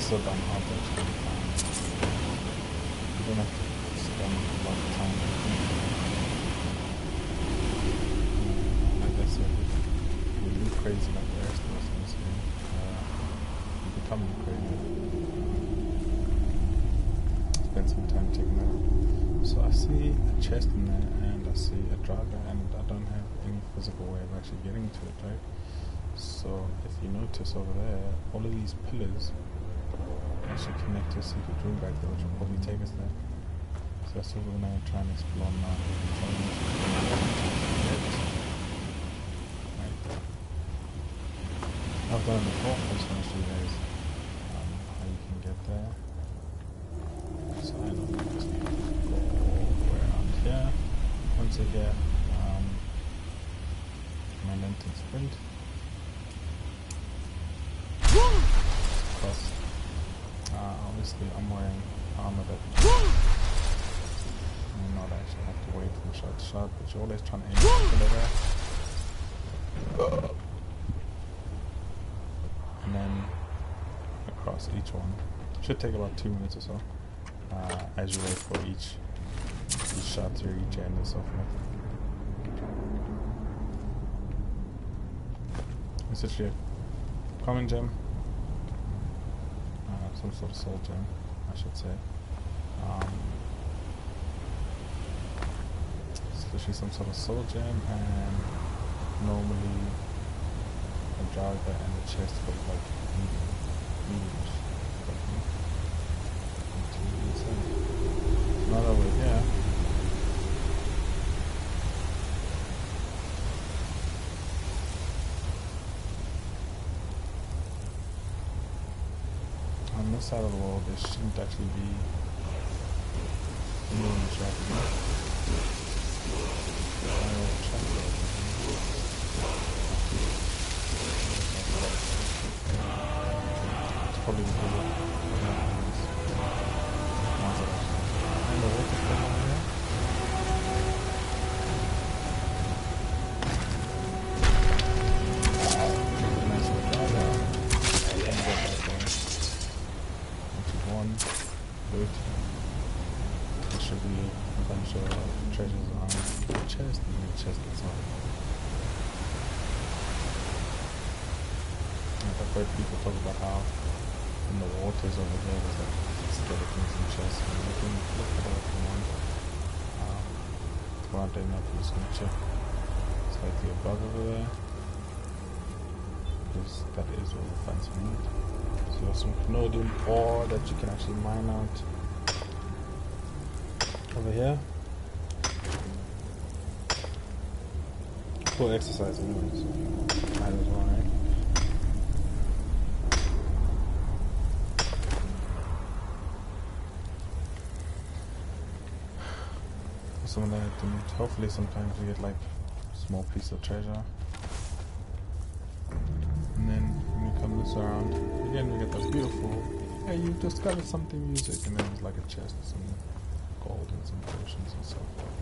So dumb how to actually you don't have to spend a lot of time. Like I said, you look crazy like the rest of us in this game. You become crazy. Spend some time taking that out. So I see a chest in there and I see a draga and I don't have any physical way of actually getting to it, right? So if you notice over there, all of these pillars actually connect to a secret room back there, which will probably take us there. So that's what we're going to try and explore now. I've done it before. I just want to show you guys how you can get there. So I know you just need to go around here. Once you get my length and sprint. Plus, obviously I'm wearing armor that you not actually have to wait from shot to shot, but you're always trying to aim for the and then across each one. Should take about 2 minutes or so as you wait for each shot to each end and so forth. It's actually a common gem, some sort of soul gem, I should say. It's literally some sort of soul gem, and normally a driver and a chest for like medium-ish. Another way here. On this side of the world, there shouldn't actually be enormous traffic. It's probably because of and the water from over here. Nice little driver. One loot. There should be a bunch of treasures on the chest and the chest inside. I've heard people talk about how in the waters over here there's like skeletons and chests, and you can look at that if you want. What I'm doing now, I'm just going to check slightly above over there, because that is where the fence meet. So you have some Canadian ore that you can actually mine out over here. Cool exercise anyway, so might as well, right? Some of that, and hopefully sometimes we get like a small piece of treasure. And then when we come this around, again we get that beautiful, hey, you've discovered something music, and then there's like a chest, some gold and some potions and so forth.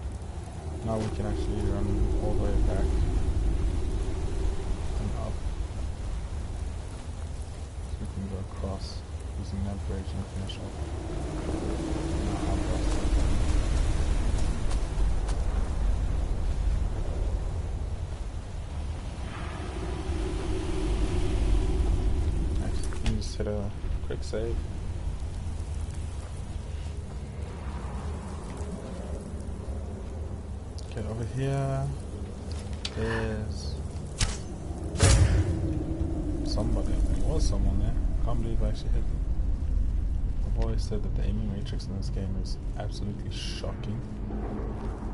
Now we can actually run all the way back and up. So we can go across using that bridge and finish off. Now across something. Hit a quick save. Okay, over here there's somebody. There was someone there. Can't believe I actually hit them. I've always said that the aiming matrix in this game is absolutely shocking,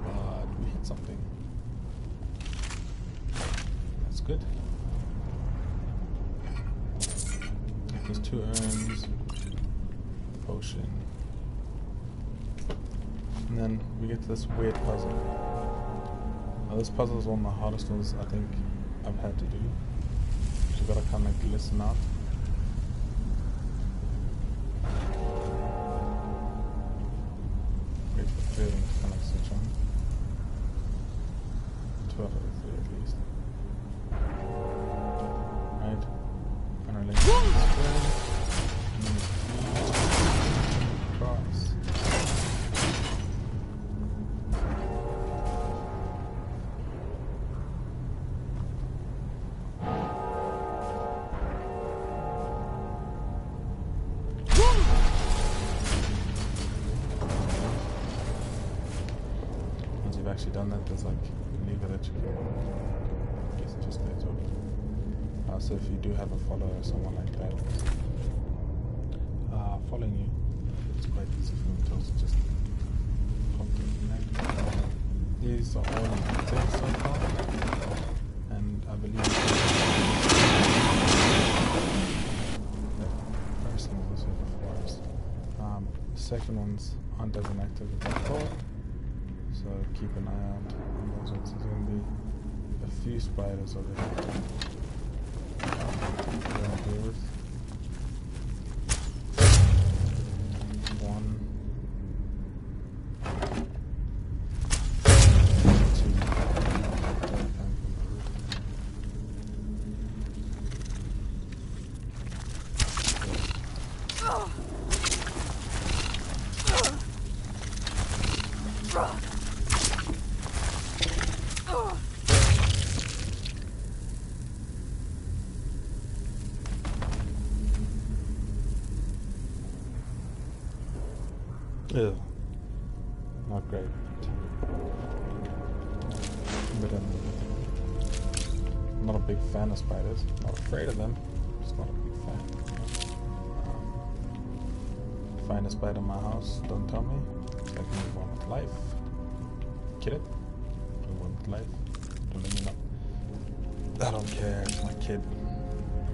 but we hit something. That's good. There's 2 urns, potion, and then we get to this weird puzzle. Now this puzzle is one of the hardest ones I think I've had to do. So you gotta kind of like listen out. Wait for 3 of them to kind of switch on. 2 out of the 3 at least. Right. And our link cross. Once you've actually done that, there's like a lever that you can, I guess it just stays open. So if you do have a follower or someone like that following you, it's quite easy for them to also just pop to connect. These are all active so far, and I believe second ones aren't as inactive as I thought, so keep an eye out on those ones. There's going to be a few spiders over here. One. Ew. Not great. But I'm not a big fan of spiders. Not afraid of them. Just not a big fan. Find a spider in my house, don't tell me. I can move on with life. Get it? Move on with life. Don't let me know. I don't care if my kid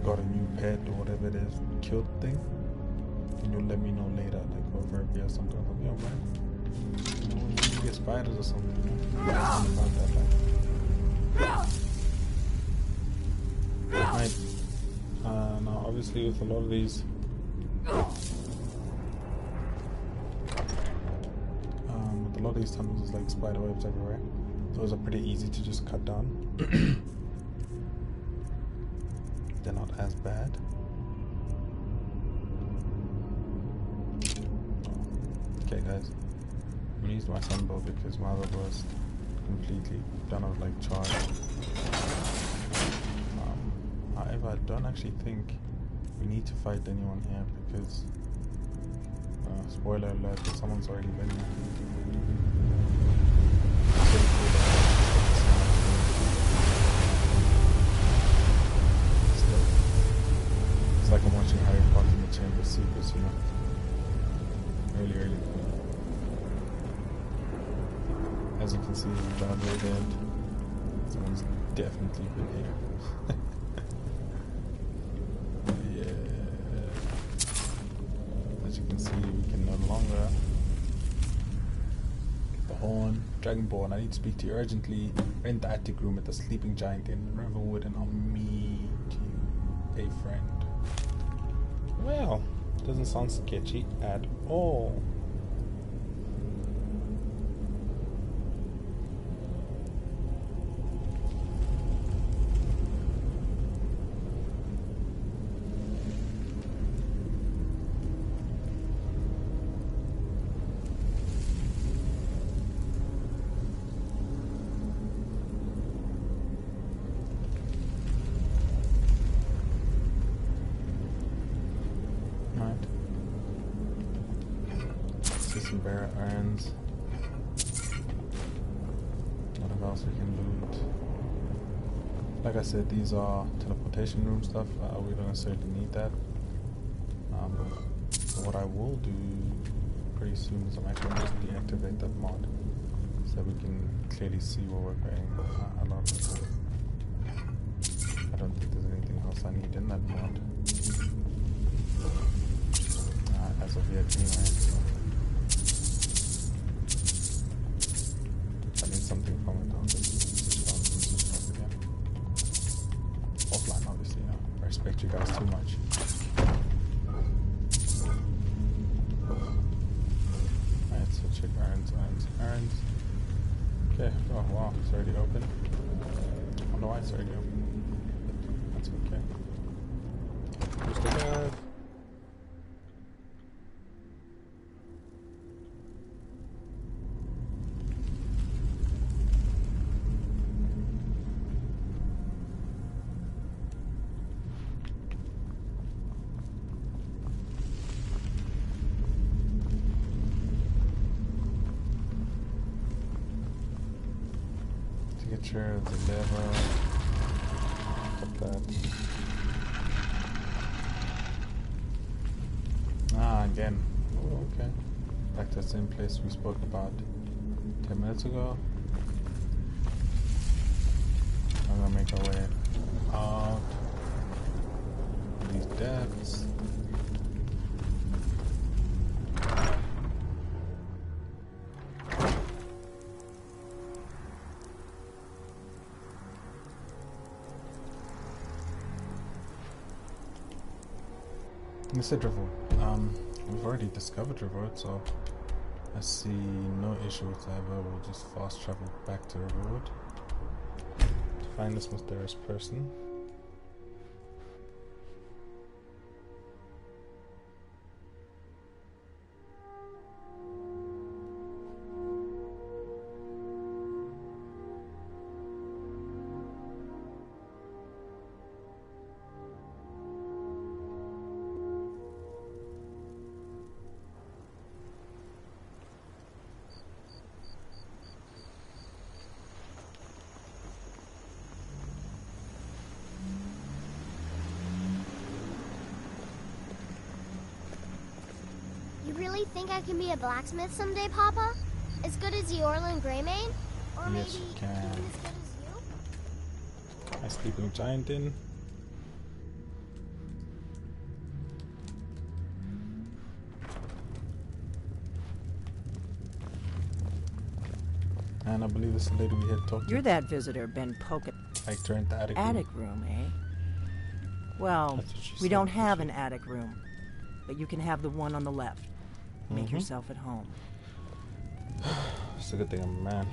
got a new pet or whatever it is, killed thing. And you'll let me know later, like over a beer or something. I'll be alright. You get spiders or something. Right. Now, obviously, with a lot of these, tunnels, there's like spider webs everywhere. Those are pretty easy to just cut down. They're not as bad. Okay, guys, I'm gonna use my sunbow because my other bow is completely done out like charge. However, I don't actually think we need to fight anyone here because spoiler alert, someone's already been here. It's like I'm watching Harry Potter in the Chamber of Secrets, you know. Really cool. As you can see, the other dead. Someone's definitely been here. Yeah. As you can see, we can no longer get the horn. Dragonborn, I need to speak to you urgently. We're in the attic room at the sleeping giant in Riverwood, and I'll meet you, a friend. Well, doesn't sound sketchy at all. Bear irons. What else we can loot? Like I said, these are teleportation room stuff. We don't necessarily need that. But what I will do pretty soon is I'm actually going to just deactivate that mod so that we can clearly see where we're going. I don't think there's anything else I need in that mod. As of yet, anyway. Something from it, I'll just switch off again. Offline, obviously, you know. I respect you guys too much. Alright, so check irons. Okay, oh wow, it's already open. I don't know why it's already open. That's okay. Just a guard. Sure, the lever. Put that. Again. Oh, okay. Back to the same place we spoke about 10 minutes ago. I'm gonna make our way out these depths. You said revolt. We've already discovered revolt, so I see no issue whatsoever. We'll just fast travel back to revolt to find this mysterious person. You really think I can be a blacksmith someday, Papa? As good as Eorlin Greymane? Or Yes, maybe you can. even as good as you? My sleeping giant in. And I believe this is the lady we had talked to. You're that visitor been poking. Like to rent the attic room. Attic room, eh? Well, That's what she we said, don't didn't have she? an attic room, but you can have the one on the left. Make yourself at home. It's a good thing I'm a man.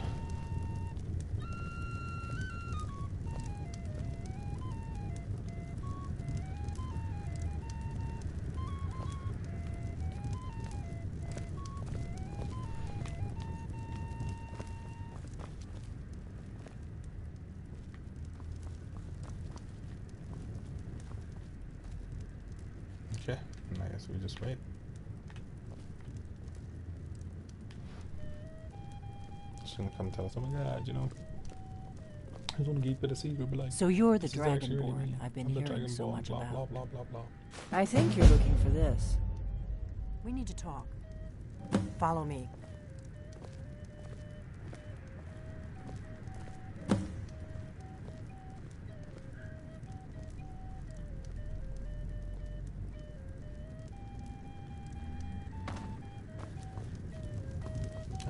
Okay, and I guess we just wait. She's gonna come tell us, oh my god, you know, I just want to keep it a secret, but like, So you're the this is actually really Dragonborn me. I've been I'm the hearing so Dragonborn, much blah, about. blah, blah, blah, blah. I think you're looking for this. We need to talk. Follow me.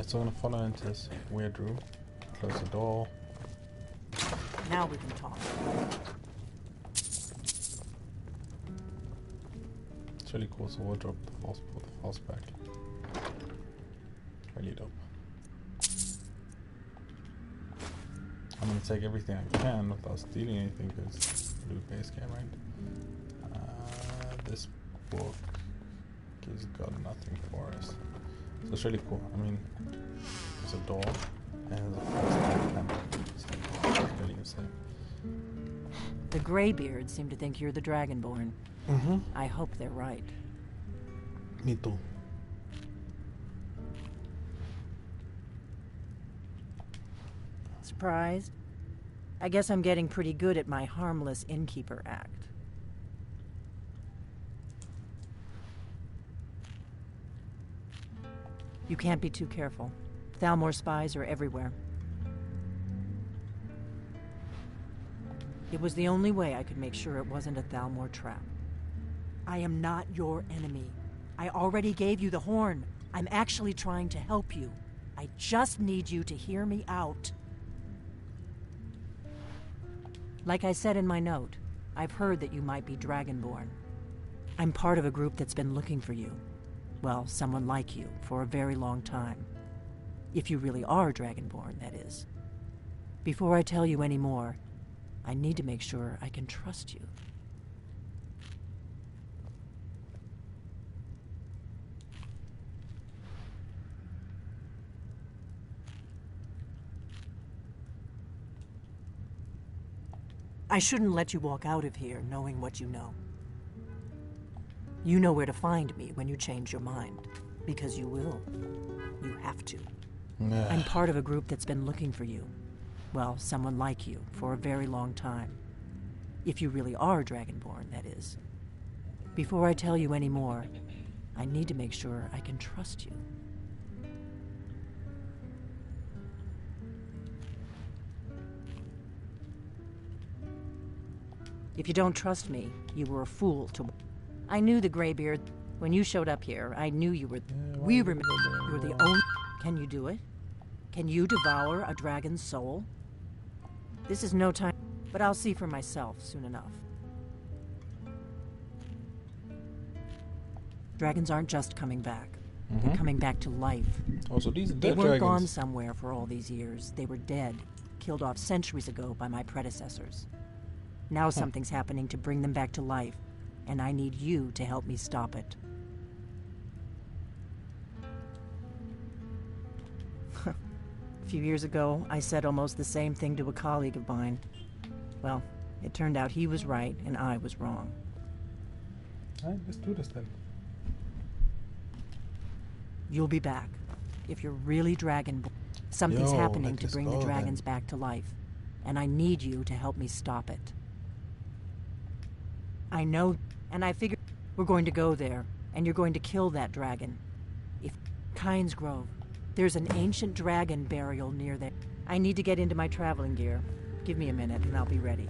So I'm gonna follow into this weird room, close the door. Now we can talk. It's really cool. So wardrobe, the false back. Really dope. I'm gonna take everything I can without stealing anything because loot base game, right? This book has got nothing for us. So it's really cool. I mean, there's a door and there's a false back panel. So it's really insane. The Greybeards seem to think you're the Dragonborn. I hope they're right. Me too. Surprised? I guess I'm getting pretty good at my harmless innkeeper act. You can't be too careful. Thalmor spies are everywhere. It was the only way I could make sure it wasn't a Thalmor trap. I am not your enemy. I already gave you the horn. I'm actually trying to help you. I just need you to hear me out. Like I said in my note, I've heard that you might be Dragonborn. I'm part of a group that's been looking for you. Well, someone like you, for a very long time. If you really are Dragonborn, that is. Before I tell you any more, I need to make sure I can trust you. I shouldn't let you walk out of here knowing what you know. You know where to find me when you change your mind, because you will. You have to. I'm part of a group that's been looking for you. Well, someone like you, for a very long time. If you really are Dragonborn, that is. Before I tell you any more, I need to make sure I can trust you. If you don't trust me, you were a fool to... I knew the Greybeard. When you showed up here, I knew you were... We remember you were the only... Can you do it? Can you devour a dragon's soul? This is no time, but I'll see for myself soon enough. Dragons aren't just coming back. They're coming back to life. Oh, so these are They dead weren't dragons. gone somewhere for all these years. They were dead, killed off centuries ago by my predecessors. Now something's happening to bring them back to life, and I need you to help me stop it. A few years ago, I said almost the same thing to a colleague of mine. Well, it turned out he was right and I was wrong. Alright, let's do this then. You'll be back. If you're really dragonborn, something's happening to bring the dragons back to life, and I need you to help me stop it. I know, and I figure we're going to go there, and you're going to kill that dragon. If Kynes Grove, there's an ancient dragon burial near there. I need to get into my traveling gear. Give me a minute, and I'll be ready.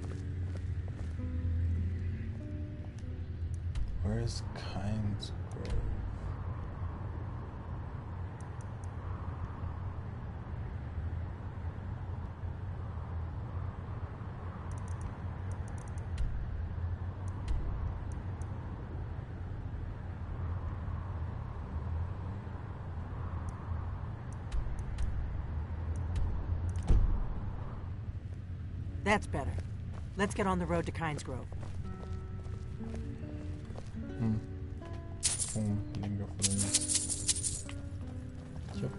Where is Kynes Grove? That's better. Let's get on the road to Kynes Grove. Linger for the next. Yep.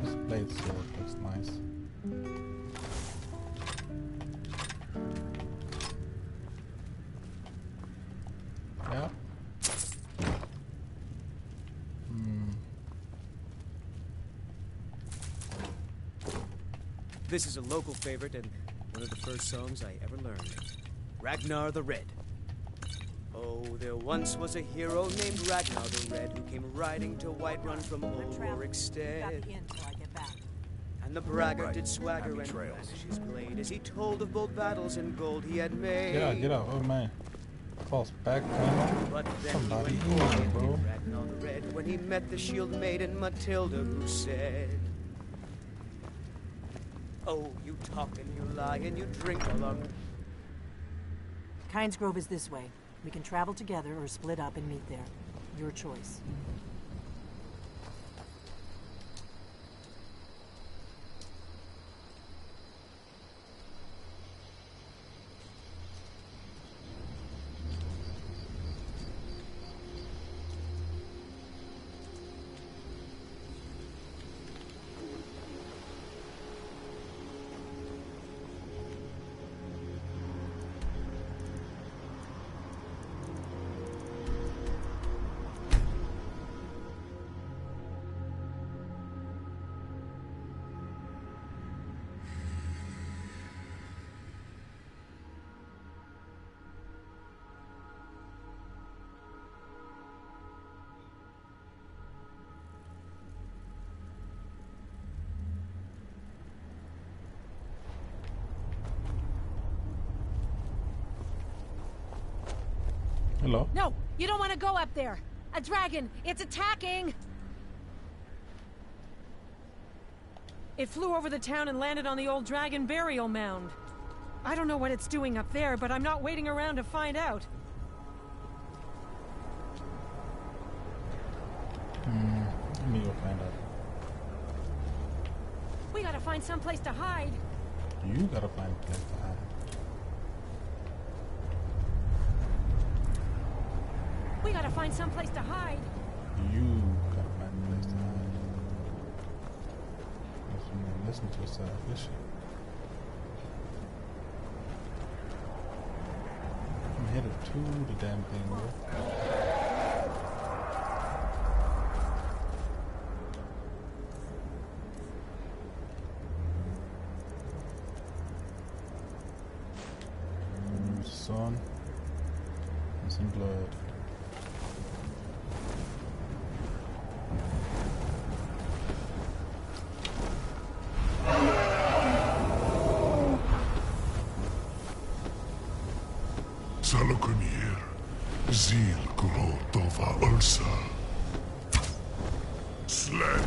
This blade sword looks nice. Yeah. This is a local favorite and one of the first songs I ever learned. Ragnar the Red. Oh, there once was a hero named Ragnar the Red who came riding to Whiterun from old Warwickstead. And the braggart did swagger and brandish his blade as he told of bold battles and gold he had made. Get out, oh man. False back panel. But then Somebody he went here, bro. Ragnar the Red when he met the shield maiden Matilda, who said, "Oh, you talk and you lie and you drink all our..." Kynes Grove is this way. We can travel together or split up and meet there. Your choice. Hello? No, you don't want to go up there. A dragon, it's attacking! It flew over the town and landed on the old dragon burial mound. I don't know what it's doing up there, but I'm not waiting around to find out. Let me go find out. We gotta find someplace to hide. You gotta find a place to hide. We gotta find someplace to hide. You gotta find a place to hide. Listen to yourself, listen. I'm headed to the damn thing, bro. Sun and some blood. Salakunir, Zil Kurotova Ursa. Slen.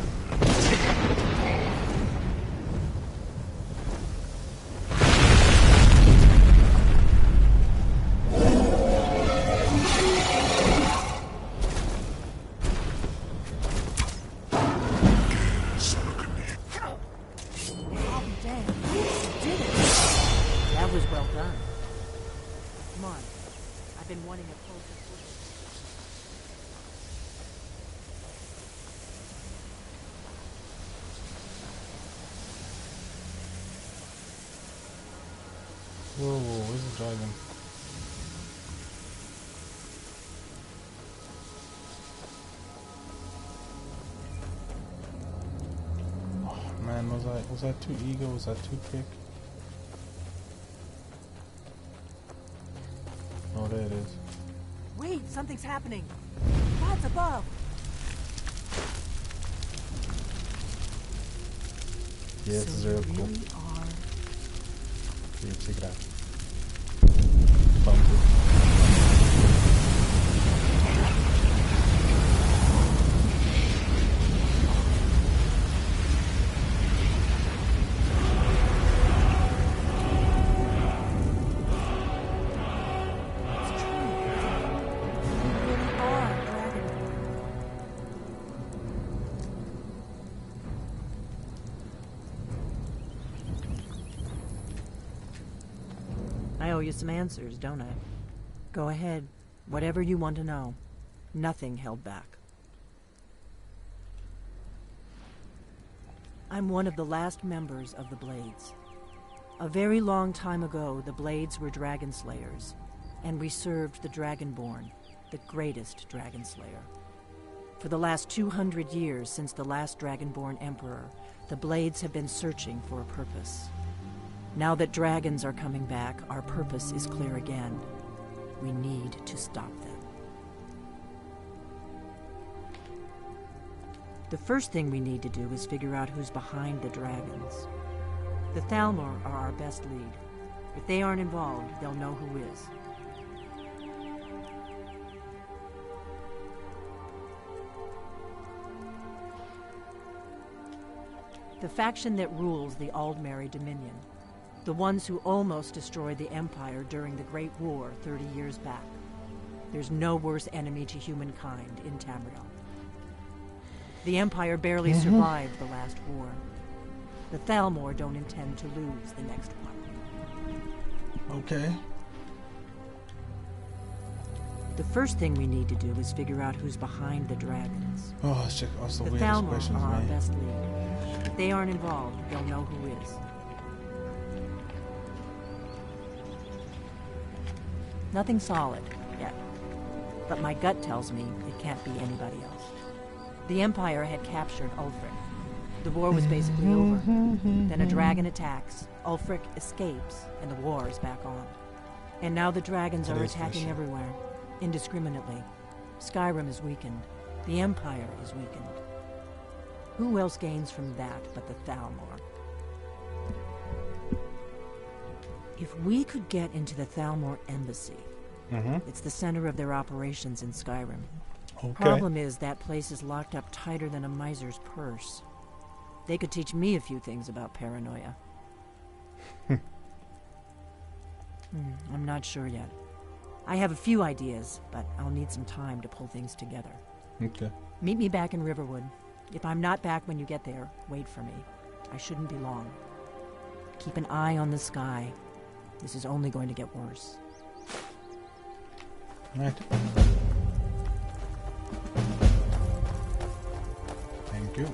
well done. Come on. I've been wanting a closer look. Whoa, where's the dragon? Oh man, was I too eager? Was I too quick? Oh, there it is. Wait, something's happening. God's above. Yeah, it's so real you cool. really are. Here, check it out. Bump it. I owe you some answers, don't I? Go ahead. Whatever you want to know. Nothing held back. I'm one of the last members of the Blades. A very long time ago, the Blades were dragon slayers, and we served the Dragonborn, the greatest dragon slayer. For the last 200 years since the last Dragonborn Emperor, the Blades have been searching for a purpose. Now that dragons are coming back, our purpose is clear again. We need to stop them. The first thing we need to do is figure out who's behind the dragons. The Thalmor are our best lead. If they aren't involved, they'll know who is. The faction that rules the Aldmeri Dominion. The ones who almost destroyed the Empire during the Great War 30 years back. There's no worse enemy to humankind in Tamriel. The Empire barely survived the last war. The Thalmor don't intend to lose the next one. Okay. The first thing we need to do is figure out who's behind the dragons. Oh, let's check out the weirdest Thalmor questions, are our man. best lead. If they aren't involved, they'll know who is. Nothing solid, yet. But my gut tells me it can't be anybody else. The Empire had captured Ulfric. The war was basically over. Then a dragon attacks, Ulfric escapes, and the war is back on. And now the dragons are attacking everywhere, indiscriminately. Skyrim is weakened. The Empire is weakened. Who else gains from that but the Thalmor? If we could get into the Thalmor embassy, it's the center of their operations in Skyrim. Okay. Problem is, that place is locked up tighter than a miser's purse. They could teach me a few things about paranoia. I'm not sure yet. I have a few ideas, but I'll need some time to pull things together. Okay. Meet me back in Riverwood. If I'm not back when you get there, wait for me. I shouldn't be long. Keep an eye on the sky. This is only going to get worse. Right. Thank you.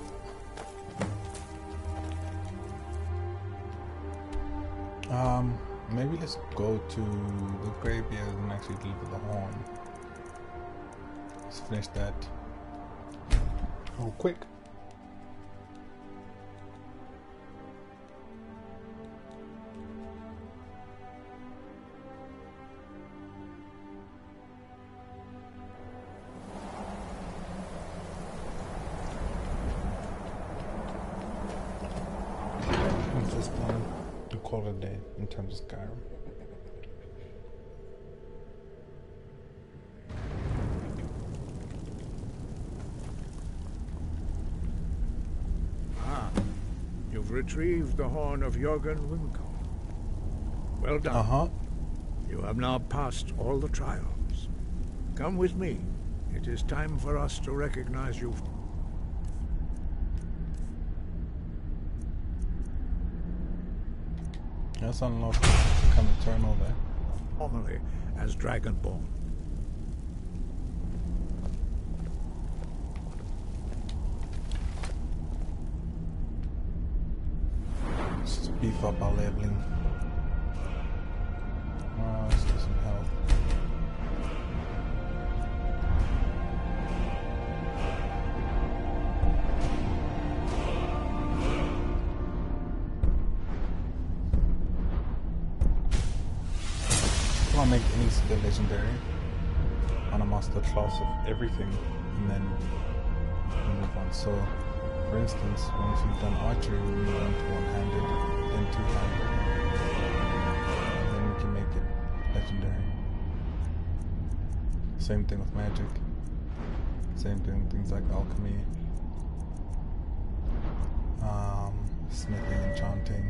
Maybe let's go to the Greybeards and actually deliver the horn. Let's finish that real quick. Call it a day in terms of Skyrim. You've retrieved the horn of Jörgen Wimco. Well done. You have now passed all the trials. Come with me. It is time for us to recognize you. That's unlocked to become eternal there. Formally as Dragonborn. Let's beef up our leveling. Let's do some health. I'll make any skill legendary on a master class of everything and then move on. So for instance, once we've done archery, we move on to one-handed, then two-handed, and then we can make it legendary. Same thing with magic. Same thing with things like alchemy, smithing, enchanting,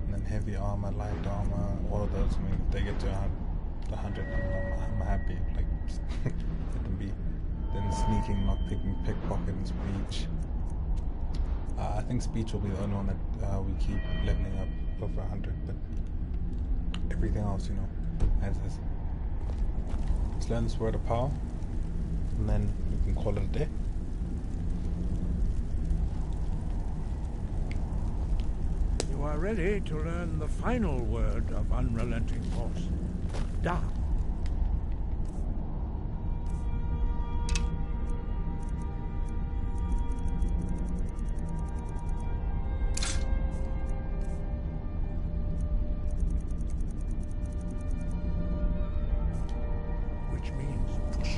and then heavy armor, light armor, all of those. I mean, if they get to 100, I'm happy. Like, let them be. Then sneaking, not picking, pickpocket, and speech. I think speech will be the only one that we keep leveling up over 100, but everything else, you know, as is. Let's learn this word of power, and then we can call it a day. You are ready to learn the final word of unrelenting force. Da. Which means push.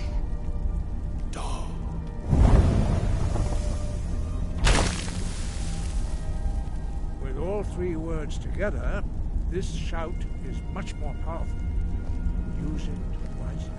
Da. With all three words together, this shout is much more powerful. Use it wisely.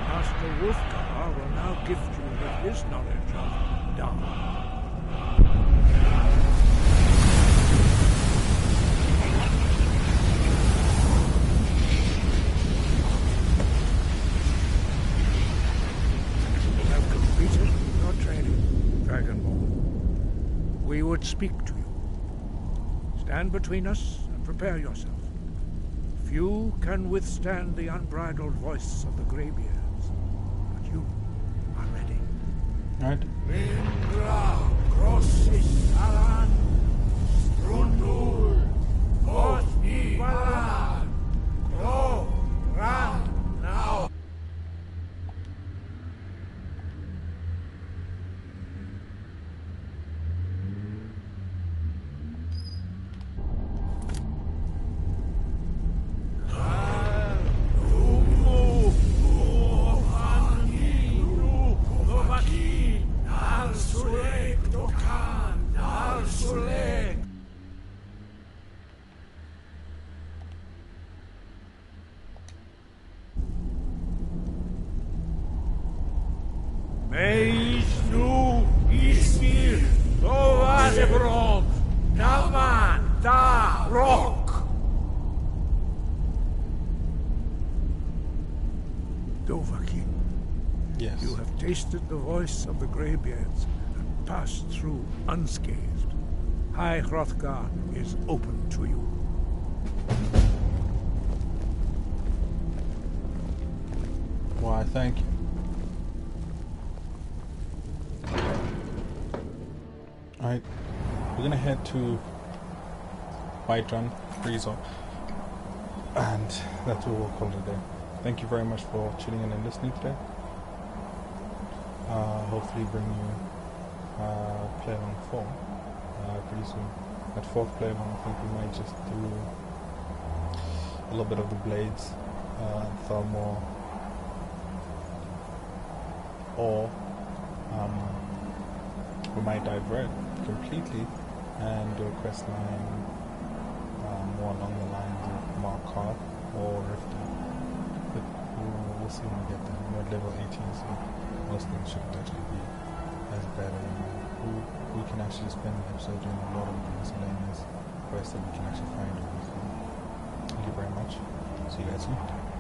Master Wolfgar will now gift you with his knowledge of Dharma. We would speak to you. Stand between us and prepare yourself. Few can withstand the unbridled voice of the Greybeards, but you are ready. Right. Mingra, Grossis, Alan, Strundul, Osni, Valan, Gro, Ran, now. Yes. You have tasted the voice of the Greybeards and passed through unscathed. High Hrothgar is open to you. Why, thank you. Alright, we're gonna head to Whiterun, Freezer, and that's what we'll call it a day. Thank you very much for tuning in and listening today. Hopefully bring you play along 4 pretty soon. At 4th play along, I think we might just do a little bit of the blades, Thalmor, or we might divert completely and do a quest line more along the lines of Markov or Riften. But we'll see when we get there. We're at level 18, so most things shouldn't actually be as bad anymore. We can can actually spend the episode doing a lot of miscellaneous quests that we can actually find on the film. Thank you very much. See you guys soon.